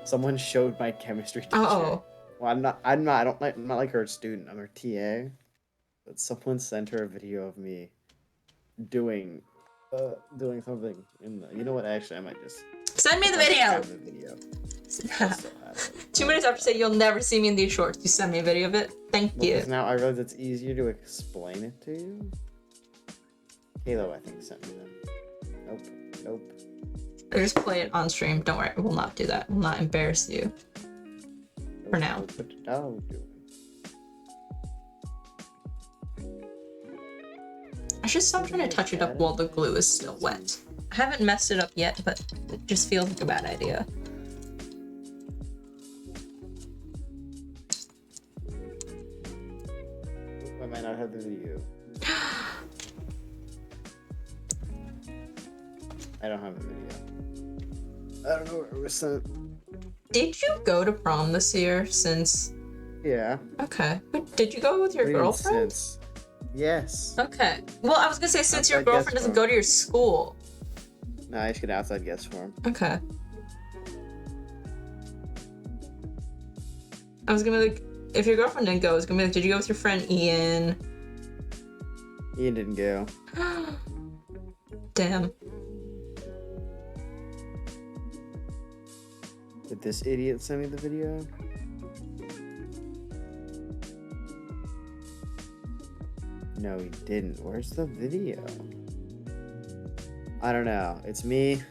Someone showed my chemistry teacher Oh. Well, I'm not like her student. I'm her TA. But someone sent her a video of me doing, doing something. You know what? Actually, I might just. Send me the I still video! have the video. I still have it. 2 minutes after saying you'll never see me in these shorts, you send me a video of it. Thank Well, you. because now I realize it's easier to explain it to you. Halo, I think, sent me them. Nope. Or just play it on stream. Don't worry, we'll not do that. We'll not embarrass you. For now. What the dog doing? I should stop trying to touch it up while the glue is still wet. I haven't messed it up yet, but it just feels like a bad idea. I might not have the video. I don't have the video. I don't know where it was sent. Did you go to prom this year since... Yeah. Okay. But did you go with your What do you mean girlfriend? since? Yes. Okay. Well, I was gonna say since your Outside guest girlfriend doesn't form. go to your school. No, I just get outside guest form. Okay. I was gonna be like, if your girlfriend didn't go, I was gonna be like, did you go with your friend Ian? Ian didn't go. Damn. Did this idiot send me the video? No, he didn't. Where's the video? I don't know. It's me.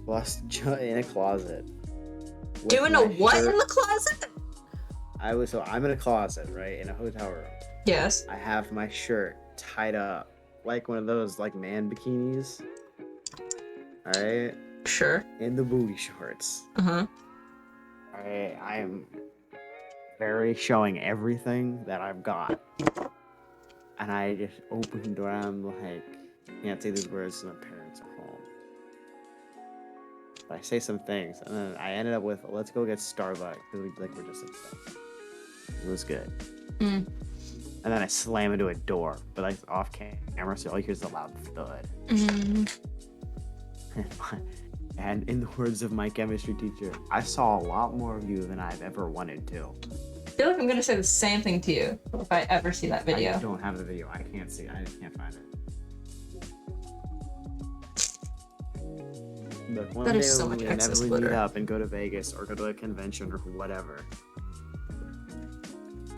Lost in a closet. with Doing a my what shirt. in the closet? I'm in a closet, right? In a hotel room. Yes. I have my shirt tied up. Like one of those, like, man bikinis. Alright? Sure. In the booty shorts. Uh-huh. I am very showing everything that I've got. And I just opened the door and I'm like, can't say these words because my parents are home. But I say some things, and then I ended up with, let's go get Starbucks, because we're just upset. It was good. Mm. And then I slam into a door, but like off camera, so all you hear is a loud thud. Mm. And in the words of my chemistry teacher, I saw a lot more of you than I've ever wanted to. I feel like I'm gonna say the same thing to you if I ever see that video. I don't have the video. I can't see. I can't find it. Look, one That day is so we'll much excess inevitably meet glitter. up and go to Vegas or go to a convention or whatever.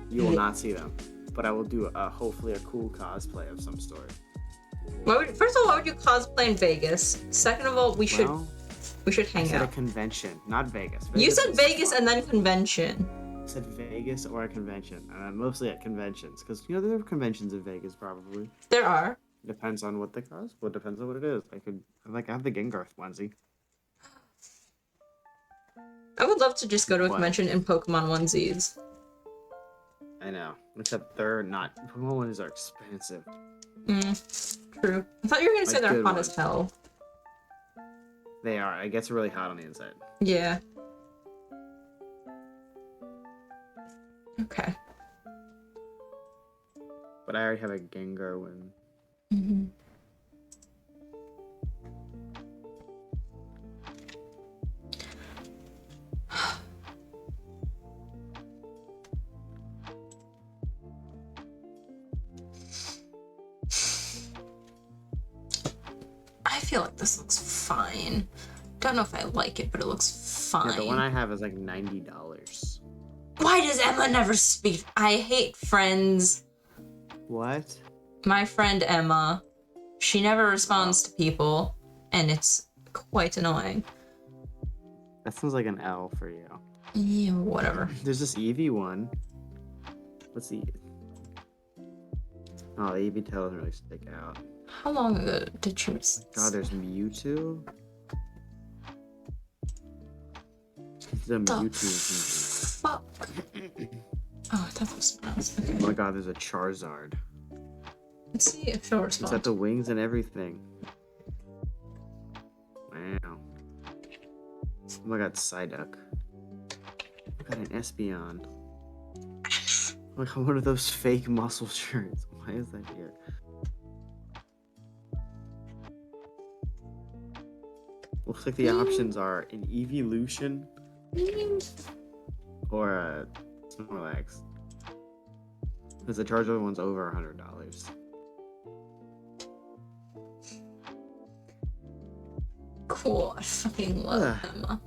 You will not see them, but I will do hopefully a cool cosplay of some sort. First of all, why would you cosplay in Vegas? Second of all, we should Well, I hang said a out. convention, not Vegas. You said is Vegas fun. and then convention. I said Vegas or a convention, and I'm mostly at conventions because there are conventions in Vegas probably. There are. Depends on what the cost. Well, depends on what it is. I have the Gengarth onesie. I would love to just go to a What? convention in Pokemon onesies. I know, except they're not. Pokemon onesies are expensive. True. I thought you were gonna say Like they're good hot ones. as hell. They are. It gets really hot on the inside. Yeah. Okay. But I already have a Gengar one. Mm-hmm. I feel like this looks fine. Don't know if I like it, but it looks fine. Yeah, the one I have is like $90. Why does Emma never speak? I hate friends. What? My friend Emma, she never responds to people, and it's quite annoying. That sounds like an L for you. Yeah, whatever. There's this Eevee one. What's the? Oh, the Eevee tail doesn't really stick out. How long ago did you... God, there's Mewtwo. It's a Mewtwo. Fuck. Oh, I thought that was pronounced. Okay. Oh my God, there's a Charizard. Let's see if she'll It's got respond. the wings and everything. Wow. Oh my God, Psyduck. I got an Espeon. I got one of those fake muscle shirts. Why is that here? Looks like the options are an Evolution or Snorlax. Because the Charizard one's over $100. Cool. I fucking love Emma.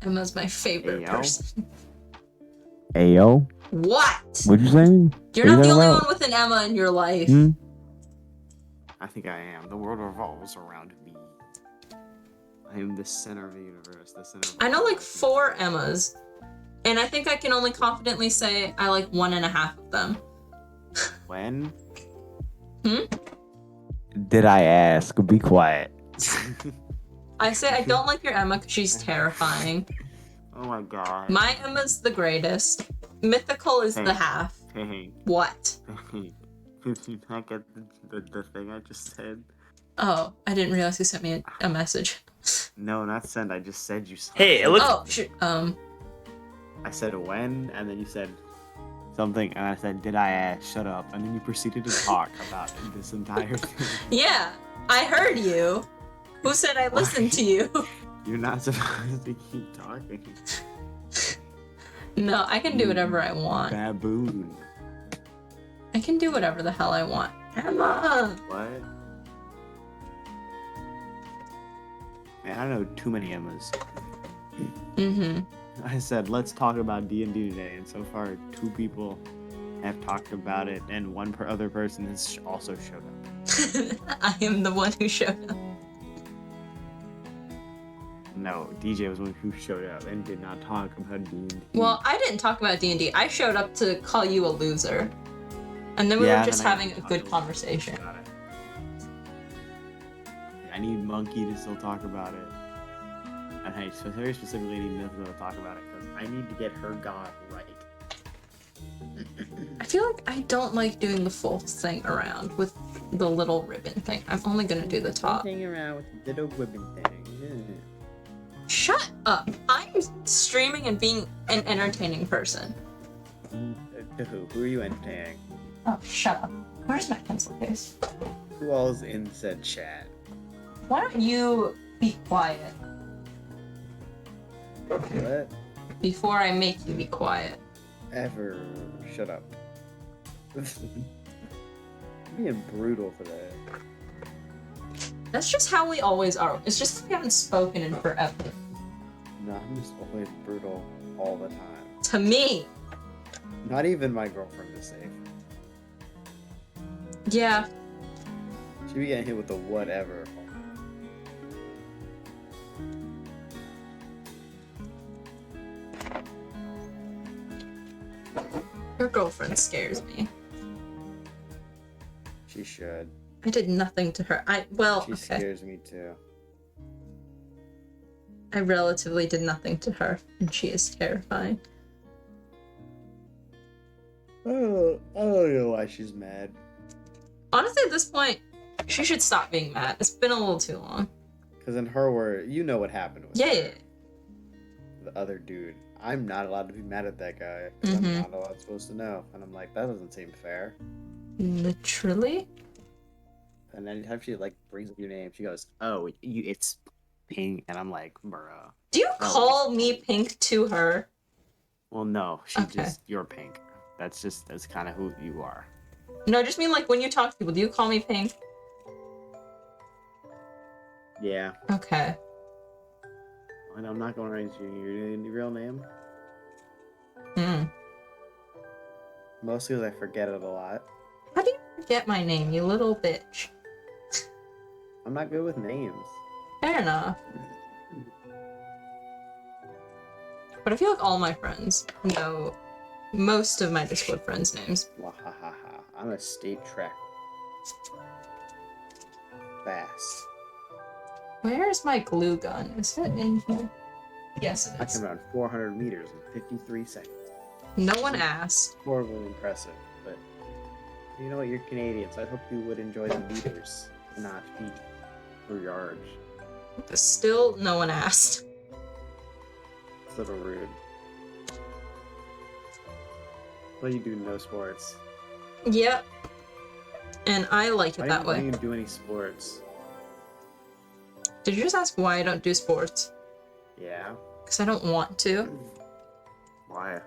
Emma's my favorite Ayo. person. Ayo. What? What'd you say? You're not the only one with an Emma in your life. I think I am. The world revolves around me. I am the center of the universe. The center of I know like 4 Emmas. And I think I can only confidently say I like 1.5 of them. When? Hmm? Did I ask? Be quiet. I say I don't like your Emma because she's terrifying. Oh my god. My Emma's the greatest. Mythical is the half. Hey. What? Did you not get the thing I just said? Oh, I didn't realize you sent me a message. No, not send. I just said you. Hey, it looks. Oh, shoot. I said when, and then you said something, and I said, "Did I ask?" Shut up. And then you proceeded to talk about this entire thing. Yeah, I heard you. Who said I listened to you? You're not supposed to keep talking. No, I can do whatever I want. Baboon. I can do whatever the hell I want. Emma! What? Man, I don't know too many Emmas. Mm-hmm. I said, let's talk about D&D today, and so far 2 people have talked about it, and one other person has also showed up. I am the one who showed up. No, DJ was the one who showed up and did not talk about D&D. Well, I didn't talk about D&D. I showed up to call you a loser. And then we were just having a good conversation. I need Monkey to still talk about it. And I very specifically need Mythical to talk about it, because I need to get her god right. I feel like I don't like doing the full thing around with the little ribbon thing. I'm only gonna do the top. Hang around with the little ribbon thing. Shut up! I'm streaming and being an entertaining person. To who? Who are you entertaining? Oh, shut up. Where's my pencil case? Who all's in said chat? Why don't you be quiet What? before I make you be quiet? Ever. Shut up. Being brutal today. That's just how we always are. It's just we haven't spoken in forever. No, I'm just always brutal all the time. To me. Not even my girlfriend is safe. Yeah. She be getting hit with the whatever. Your girlfriend scares me. She should. I did nothing to her. Well, She okay. scares me too. I relatively did nothing to her, and she is terrifying. Oh, I don't know why she's mad. Honestly, at this point, she should stop being mad. It's been a little too long. Because in her word, you know what happened with Yeah, her, yeah. the other dude. I'm not allowed to be mad at that guy. 'Cause I'm not allowed supposed to know. And I'm like, that doesn't seem fair. Literally? And anytime she like brings up your name, she goes, "Oh, it's Pink," and I'm like, "Bruh." Do you call me Pink to her? Well, no, Okay. you're Pink. That's kind of who you are. No, I just mean like when you talk to people, do you call me Pink? Yeah. Okay. And I'm not going to raise your real name. Hmm. Mostly because I forget it a lot. How do you forget my name, you little bitch? I'm not good with names. Fair enough. But I feel like all my friends know most of my Discord friends' names. Wahahaha. I'm a state track. Fast. Where's my glue gun? Is it in here? Yes, it I is. can run 400 meters in 53 seconds. No one asked. Horribly impressive, but you know what? You're Canadian, so I hope you would enjoy the meters, not feet or yards. But still, no one asked. It's a little rude. What do you do? No sports. Yep. And I like it Why that don't way. you do any sports? Did you just ask why I don't do sports? Yeah. Because I don't want to. Why?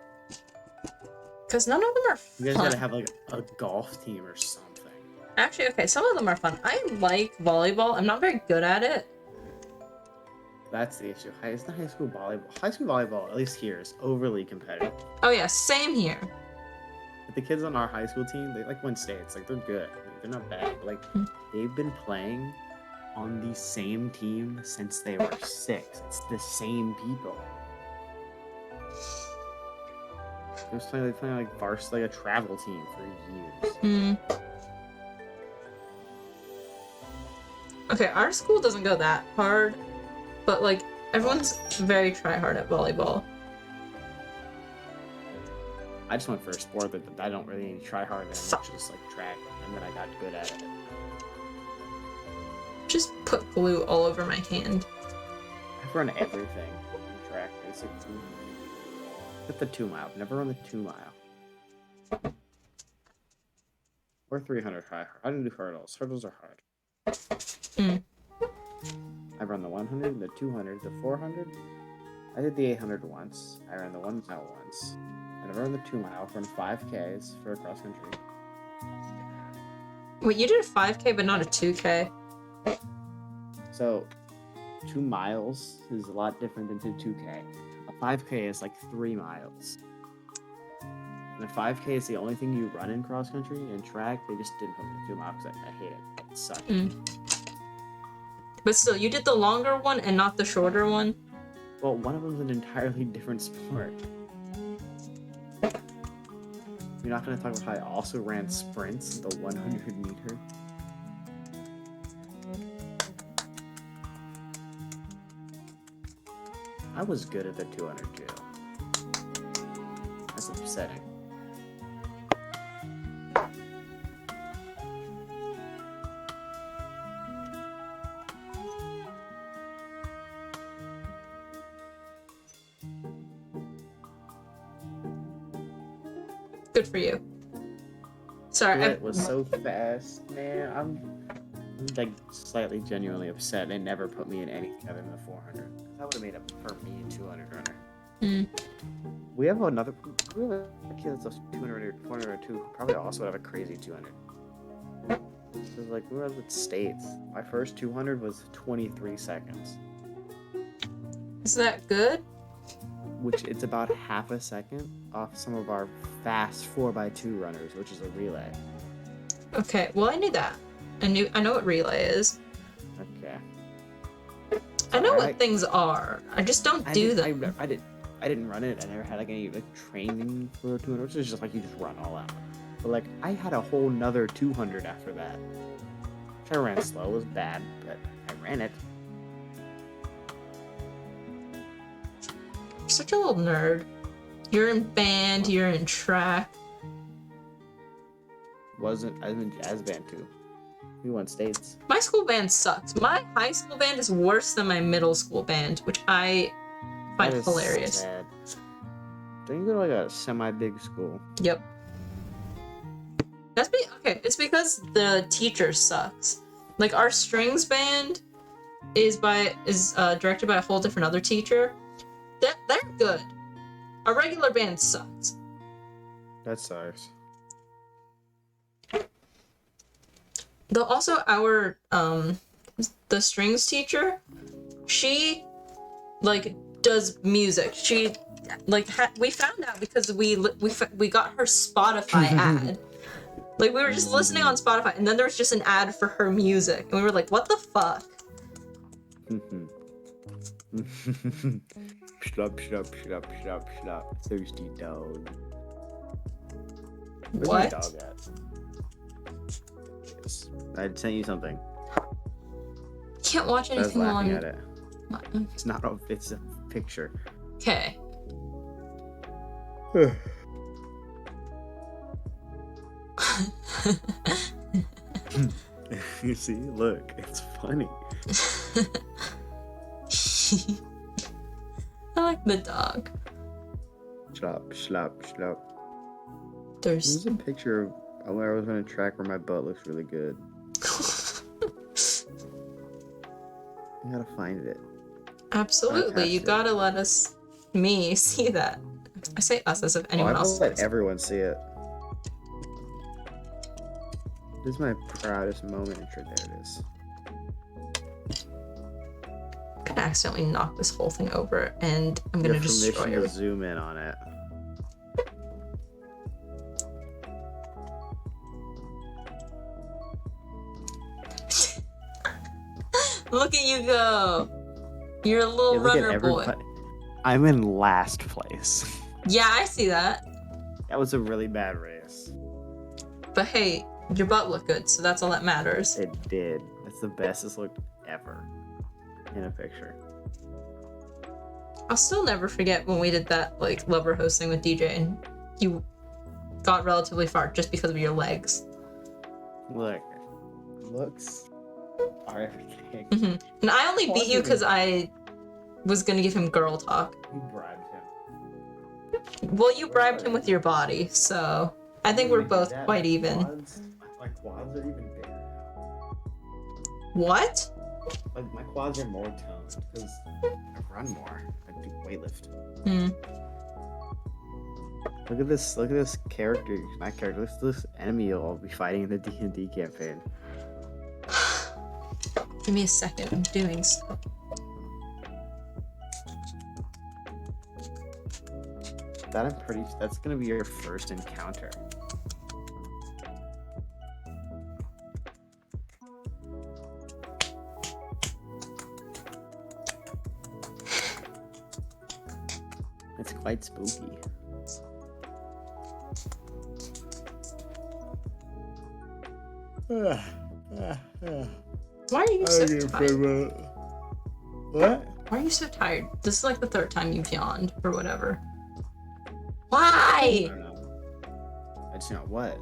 Because none of them are You guys fun. gotta have like a golf team or something. Actually, okay, some of them are fun. I like volleyball. I'm not very good at it. That's the issue. It's not high school volleyball. High school volleyball, at least here, is overly competitive. Oh yeah, same here. But the kids on our high school team, they like win states. Like they're good. Like, they're not bad. But, like they've been playing on the same team since they were 6. It's the same people. They're playing like varsity, like a travel team for years. Okay, our school doesn't go that hard, but like everyone's very try hard at volleyball. I just went for a sport that I don't really try hard in, which is like track, and then I got good at it. Just put glue all over my hand. I've run everything in track, basically. Except the 2 mile. I've never run the 2 mile. Or 300 high. I didn't do hurdles. Hurdles are hard. I've run the 100, the 200, the 400. I did the 800 once. I ran the 1 mile once. And I've run the 2 mile. I've run 5Ks for cross country. Wait, you did a 5K but not a 2K? So, 2 miles is a lot different than 2K. A 5K is like 3 miles. And a 5K is the only thing you run in cross country. And track, they just didn't put me in 2 miles because I hate it. It sucks. But still, you did the longer one and not the shorter one? Well, one of them's an entirely different sport. You're not going to talk about how I also ran sprints, the 100 meter. I was good at the 200 too. That's upsetting. Good for you. Sorry, It was so fast, man. I'm like slightly genuinely upset. They never put me in anything other than the 400. That would have made a perfect 200 runner. We have a kid that's a 200 or 400 or 2. Probably also would have a crazy 200. So like we were at states. My first 200 was 23 seconds. Is that good? Which it's about half a second off some of our fast 4x2 runners, which is a relay. Okay, well I knew that. I know what relay is. Okay. I know what things are. I just don't do them. I didn't run it. I never had like any like training for a 200, which is just like you just run all out. But like I had a whole nother 200 after that. Which I ran slow. It was bad, but I ran it. You're such a little nerd. You're in band, you're in track. I was in jazz band too. We won states. My school band sucks. My high school band is worse than my middle school band, which I find hilarious. Sad. Don't you go to like a semi-big school? Yep. Okay, it's because the teacher sucks. Like our strings band is directed by a whole different other teacher. They're good. Our regular band sucks. That sucks. Though also our the strings teacher, she like does music. She like we found out because we got her Spotify ad. Like we were just listening on Spotify, and then there was just an ad for her music, and we were like, "What the fuck?" Shut up. Thirsty dog. What? Where's my dog at? Yes. I sent you something. Can't watch I was anything laughing on. at it. It's not a. It's a picture. Okay. You see? Look, it's funny. I like the dog. Slop. There's There's a picture of where I was on a track where my butt looks really good. I gotta find it. absolutely. You Fantastic. gotta let me see that. I say us as if Oh, anyone I else let does. everyone see it. This is my proudest moment intro. There it is. I'm gonna accidentally knock this whole thing over, and I'm Your gonna destroy permission to it. zoom in on it. Look at you go! You're a little Yeah, look at runner boy. everybody. I'm in last place. Yeah, I see that. That was a really bad race. But hey, your butt looked good, so that's all that matters. It did. That's the best it's looked ever in a picture. I'll still never forget when we did that, like, lover hosting with DJ, and you got relatively far just because of your legs. Look, looks are everything. Hmm. And I only beat you because I was gonna give him girl talk. You bribed him. Well, you bribed him with your body, so I think we're both That, quite my even. my quads are even bigger now. What? Like my quads are more toned because I run more. I do weightlift. Hmm. Look at this. Look at this character. Not character. Look at this enemy you'll be fighting in the D&D campaign. Give me a second. I'm doing stuff. That's gonna be your first encounter. It's quite spooky. Why are you so tired? What? Why are you so tired? This is like the third time you've yawned or whatever. I Why? don't know. I just know what.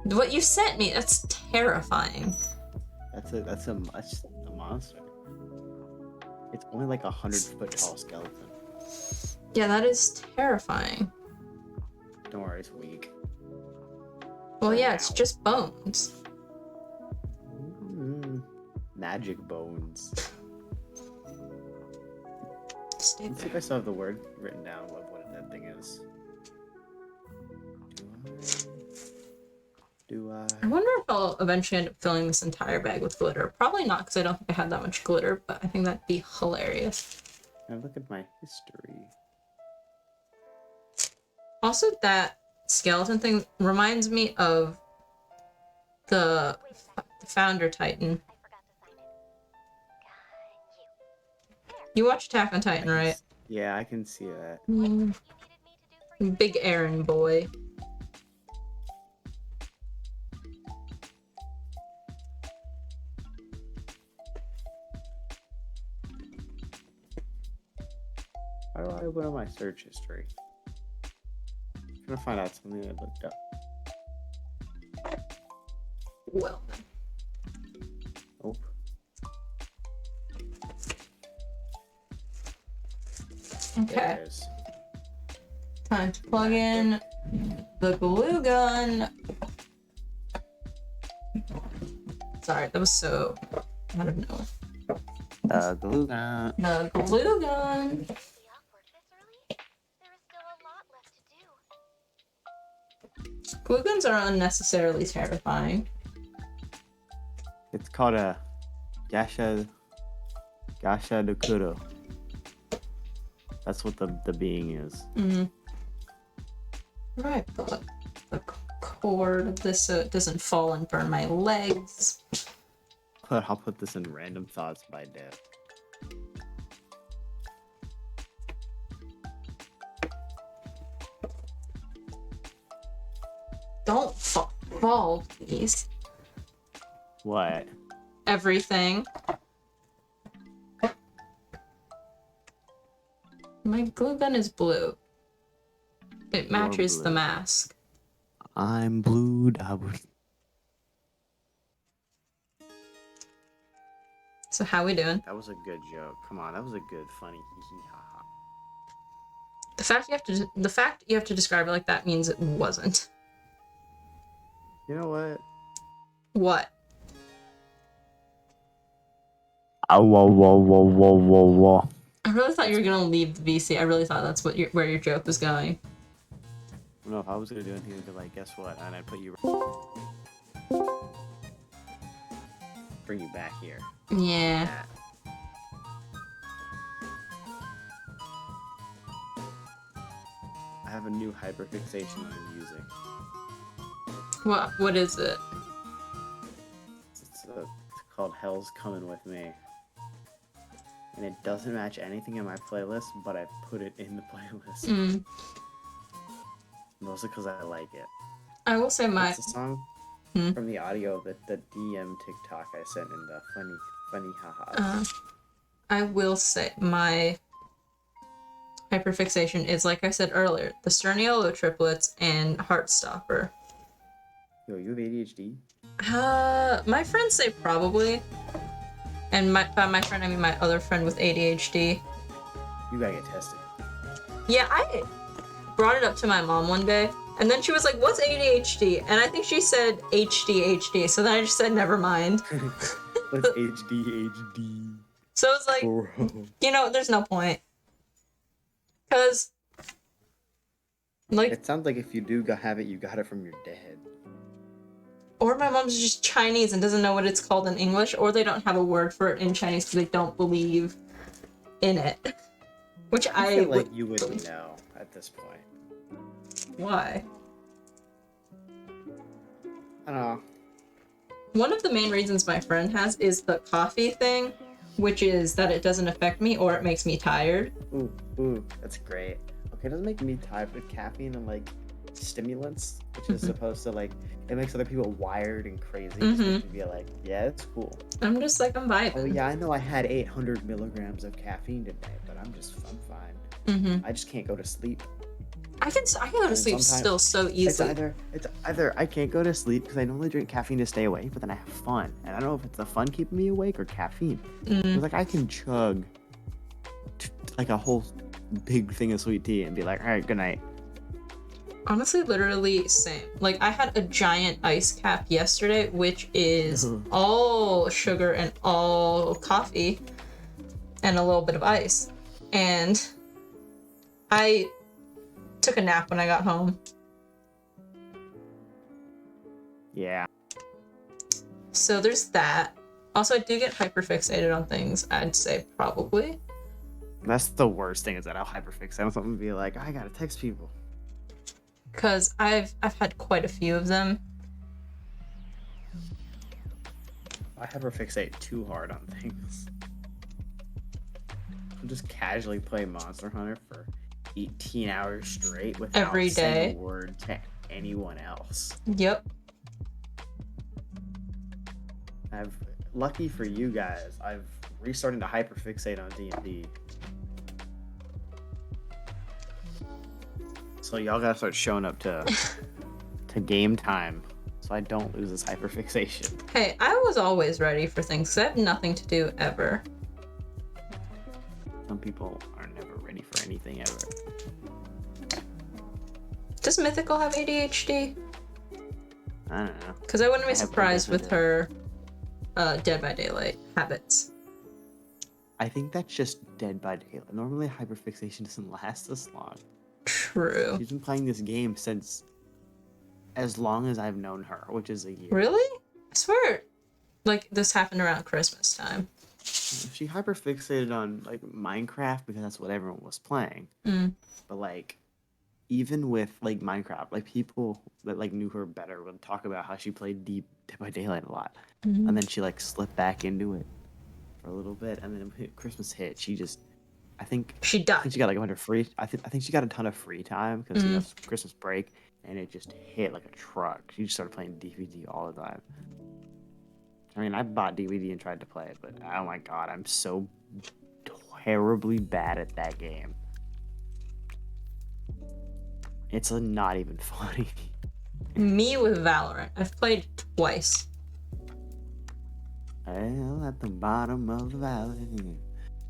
What you sent me, that's terrifying. That's a monster. It's only like 100-foot tall skeleton. Yeah, that is terrifying. Don't worry, it's weak. Well, yeah, it's just bones. Magic bones. Stay Let's see if I still have the word written down what that thing is. Do I? I wonder if I'll eventually end up filling this entire bag with glitter. Probably not, because I don't think I had that much glitter, but I think that'd be hilarious. Now look at my history. Also, that skeleton thing reminds me of the Founder Titan. You watch Attack on Titan, right? Yeah, I can see that. Big Aaron boy. How do I open up my search history? I'm trying to find out something I looked up. Well, Oh. okay. There it is. Time to plug in the glue gun. Sorry, that was so out of nowhere. Glue gun. The glue gun. Glue guns are unnecessarily terrifying. It's called a Gasha Dokuro. That's what the being is. Mm-hmm. Right, but the cord of this so it doesn't fall and burn my legs. I'll put this in random thoughts by Dev. Don't fall, please. What? Everything. My glue gun is blue. It matches the blue. mask. I'm blue. Double. So how we doing? That was a good joke. Come on, that was a good, funny hee hee ha ha. The fact you have to describe it like that means it wasn't. You know what? What? Whoa. I really thought you were gonna leave the VC. I really thought that's where your joke was going. No, if I was gonna do anything, I'd be like, guess what? And I'd put you, bring you back here. Yeah. I have a new hyperfixation I'm using. What is it? It's called Hell's Coming With Me. And it doesn't match anything in my playlist, but I put it in the playlist. Mm. Mostly because I like it. I will say my It's a song from the audio that the DM TikTok I sent in the funny haha. I will say my hyperfixation is, like I said earlier, the Sterniolo triplets and Heartstopper. Yo, you have ADHD? My friends say probably. And by my friend, I mean my other friend with ADHD. You gotta get tested. Yeah, I brought it up to my mom one day, and then she was like, "What's ADHD?" And I think she said HD. So then I just said, "Never mind." What's HD? So it's like, you know, there's no point. Cause, like, It sounds like if you do have it, you got it from your dad. or my mom's just Chinese and doesn't know what it's called in English, or they don't have a word for it in Chinese because they don't believe in it. Which I feel like you would know at this point. Why? I don't know. One of the main reasons my friend has is the coffee thing, which is that it doesn't affect me or it makes me tired. Ooh, that's great. Okay, it doesn't make me tired with caffeine and like stimulants, which is supposed to like, it makes other people wired and crazy. To be like, yeah, it's cool. I'm just like, I'm vibing. Oh yeah, I know I had 800 milligrams of caffeine today, but I'm fine. I just can't go to sleep. I can go to sleep still so easily. It's either I can't go to sleep because I normally drink caffeine to stay awake, but then I have fun, and I don't know if it's the fun keeping me awake or caffeine. It's like I can chug like a whole big thing of sweet tea and be like, all right, good night. Honestly, literally same. Like, I had a giant ice cap yesterday, which is all sugar and all coffee and a little bit of ice. And I took a nap when I got home. Yeah. So there's that. Also, I do get hyperfixated on things, I'd say probably. That's the worst thing, is that I'll hyperfixate on something and be like, I gotta text people. Because I've had quite a few of them. I hyperfixate too hard on things. I'll just casually play Monster Hunter for 18 hours straight without Every day. saying a word to anyone else. Yep. Lucky for you guys, I've restarted to hyperfixate on D&D. So y'all gotta start showing up to game time, so I don't lose this hyperfixation. Hey, I was always ready for things, 'cause I have nothing to do ever. Some people are never ready for anything ever. Does Mythical have ADHD? I don't know. Because I wouldn't be I have surprised with different- her Dead by Daylight habits. I think that's just Dead by Daylight. Normally hyperfixation doesn't last this long. True. She's been playing this game since as long as I've known her, which is a year. Really? I swear, like, this happened around Christmas time. She hyperfixated on like Minecraft because that's what everyone was playing. But like, even with like Minecraft, like people that like knew her better would talk about how she played Dead by Daylight a lot, and then she like slipped back into it for a little bit, and then when Christmas hit, she just, I think She died. she got like a bunch of free. I think she got a ton of free time because you know it's Christmas break, and it just hit like a truck. She just started playing DVD all the time. I mean, I bought DVD and tried to play it, but oh my god, I'm so terribly bad at that game. It's not even funny. Me with Valorant. I've played twice. Well, at the bottom of the valley,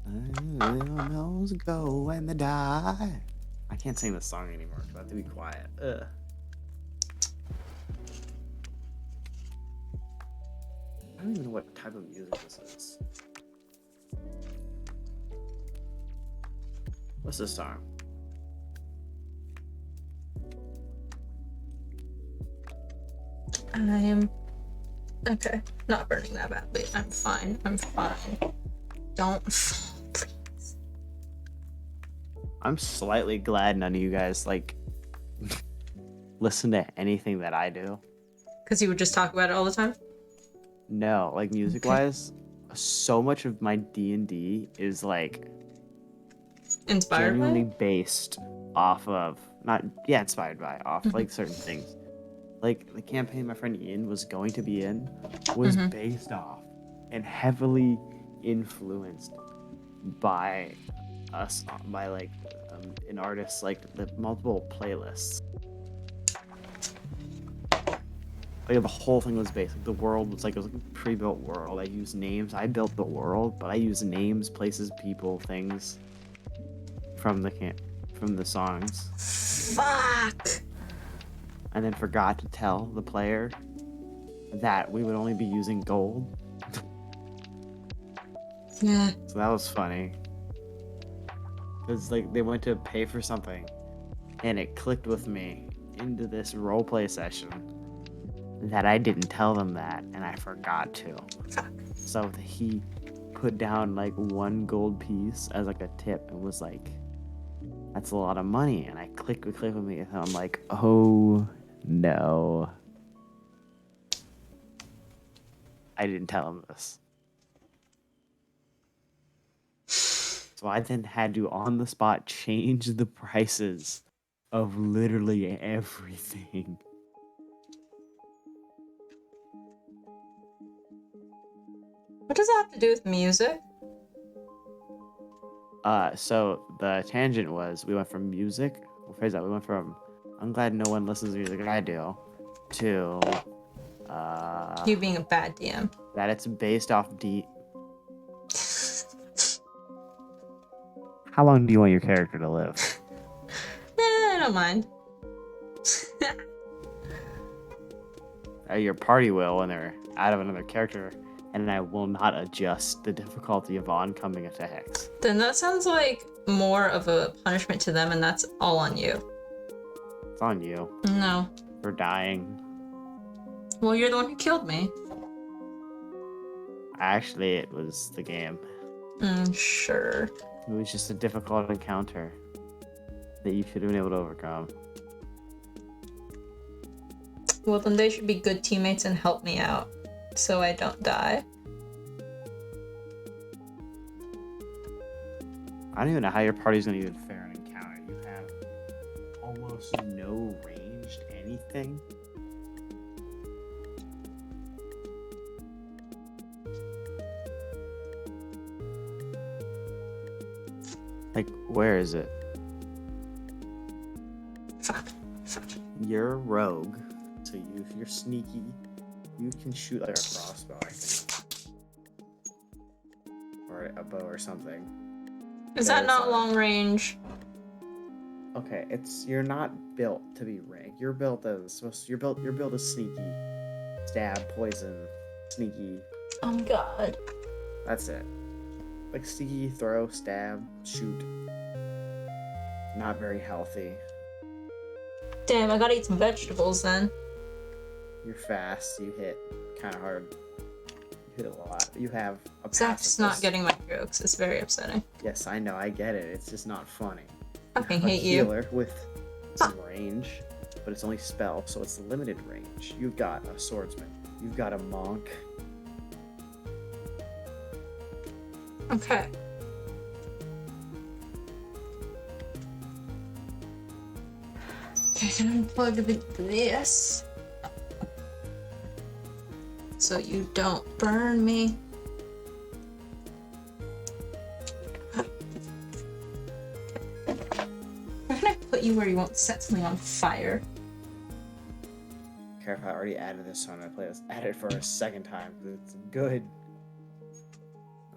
little nose go when they die. I can't sing this song anymore, so I have to be quiet. Ugh. I don't even know what type of music this is. What's this song? I'm okay. Not burning that badly. I'm fine. I'm fine. Don't fall, please. I'm slightly glad none of you guys like listen to anything that I do. Because you would just talk about it all the time? No, like music wise, so much of my D&D is like Inspired genuinely by it? based off of inspired by like certain things. Like the campaign my friend Ian was going to be in was based off and heavily influenced by us by like an artist like the multiple playlists. Like the whole thing was based. Like, the world was like it was a pre-built world. I used names. I built the world, but I used names, places, people, things from the songs. Fuck! And then forgot to tell the player that we would only be using gold. Yeah. So that was funny. Cause like they went to pay for something, and it clicked with me into this roleplay session that I didn't tell them that, and I forgot to. Fuck. So he put down like 1 gold piece as like a tip and was like, "That's a lot of money." And I click with me, and I'm like, "Oh no." I didn't tell him this. So I then had to, on the spot, change the prices of literally everything. What does that have to do with music? So the tangent was we went from music, we went from I'm glad no one listens to music like I do, to You being a bad DM. that it's based off How long do you want your character to live? I don't mind. Your party will when they're out of another character, and I will not adjust the difficulty of oncoming attacks. Then that sounds like more of a punishment to them, and that's all on you. It's on you No. for dying. Well, you're the one who killed me. Actually, it was the game. Sure. It was just a difficult encounter that you should have been able to overcome. Well, then they should be good teammates and help me out, so I don't die. I don't even know how your party's gonna even fare an encounter. You have almost no ranged anything. Like, where is it? Fuck. You're a rogue, so you're sneaky. You can shoot like a crossbow, I think, or a bow or something. Is that not long range? Okay, you're not built to be ranked. You're built as sneaky, stab, poison, sneaky. Oh my god. That's it. Like sneaky, throw, stab, shoot. Not very healthy. Damn, I gotta eat some vegetables then. You're fast. You hit kind of hard. You hit a lot. You have a Zach's not getting my jokes. It's very upsetting. Yes, I know. I get it. It's just not funny. Fucking A hate you. healer with some range, but it's only spell, so it's limited range. You've got a swordsman. You've got a monk. Okay. Okay, can I plug this? So you don't burn me. Why can I put you where you won't set something on fire? Care if I already added this so I'm gonna play this. Add it for a second time. It's good.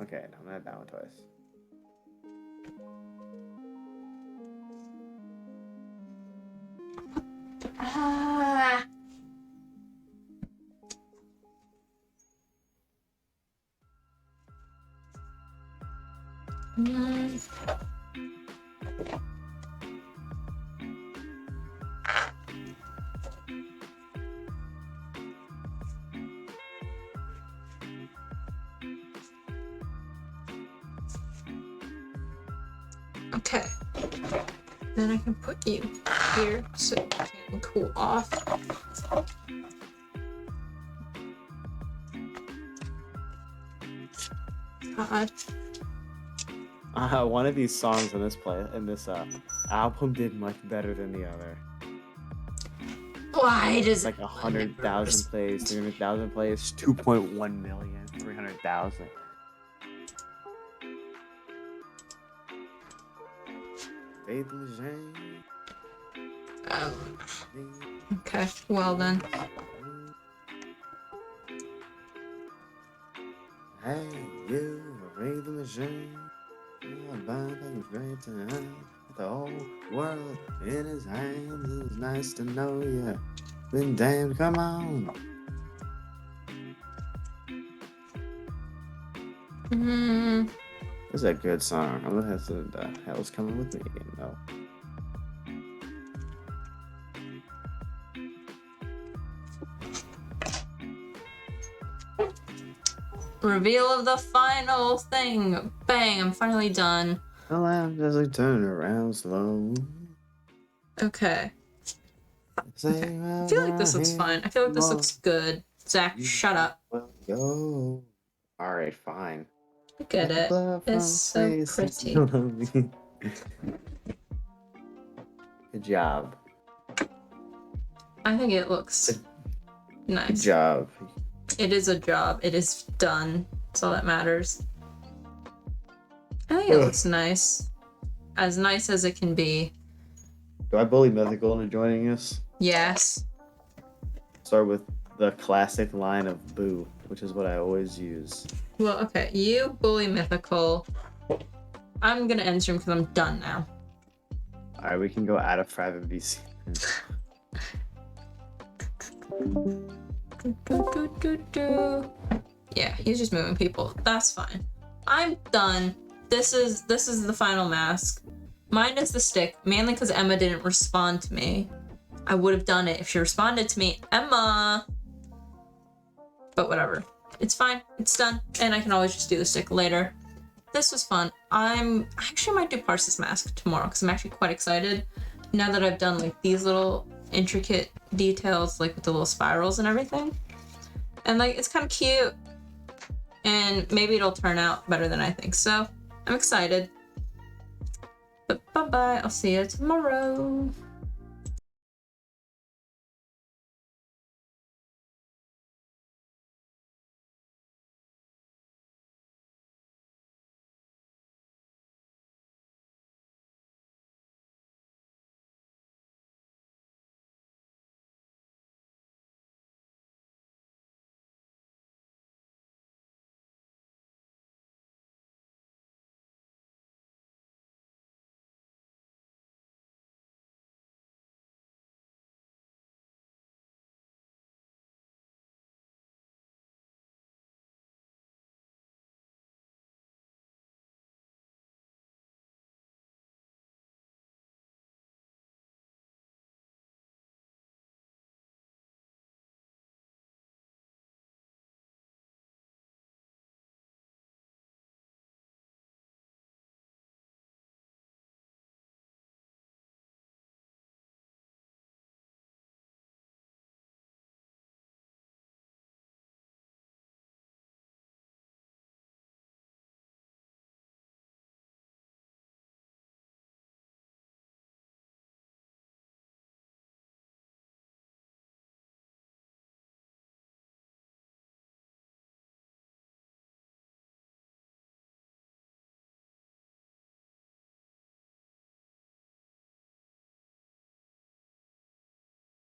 Okay, no, I'm gonna add that one twice. Ah. Okay. Then I can put you here so you can cool off. God. One of these songs in this album did much better than the other. Why does It's like 100,000 plays, 300,000 plays, 2.1 million, 300,000. Okay, well then. Hey, you read the machine. The whole world in his hands. It was nice to know you. Been damned, come on. This is a good song. I'm gonna have to. The hell's coming with me again, though. Reveal of the final thing. Bang, I'm finally done. The lamp doesn't turn around slow. Okay. I feel like this looks fine. I feel like this looks good. Zach, shut up. Go. Alright, fine. Look at it. It's so pretty. Good job. I think it looks Good nice. job. It is a job. It is done. That's all that matters. I think it looks nice. As nice as it can be. Do I bully Mythical into joining us? Yes. Start with the classic line of boo, which is what I always use. Well, okay. You bully Mythical. I'm gonna end stream because I'm done now. Alright, we can go out of private VC. Yeah, he's just moving people. That's fine. I'm done. This is the final mask. Mine is the stick, mainly because Emma didn't respond to me. I would have done it if she responded to me. Emma! But whatever. It's fine. It's done. And I can always just do the stick later. This was fun. I actually might do Parse's mask tomorrow because I'm actually quite excited. Now that I've done like these little intricate details, like with the little spirals and everything. And like, it's kind of cute. And maybe it'll turn out better than I think. So I'm excited. But bye-bye. I'll see you tomorrow.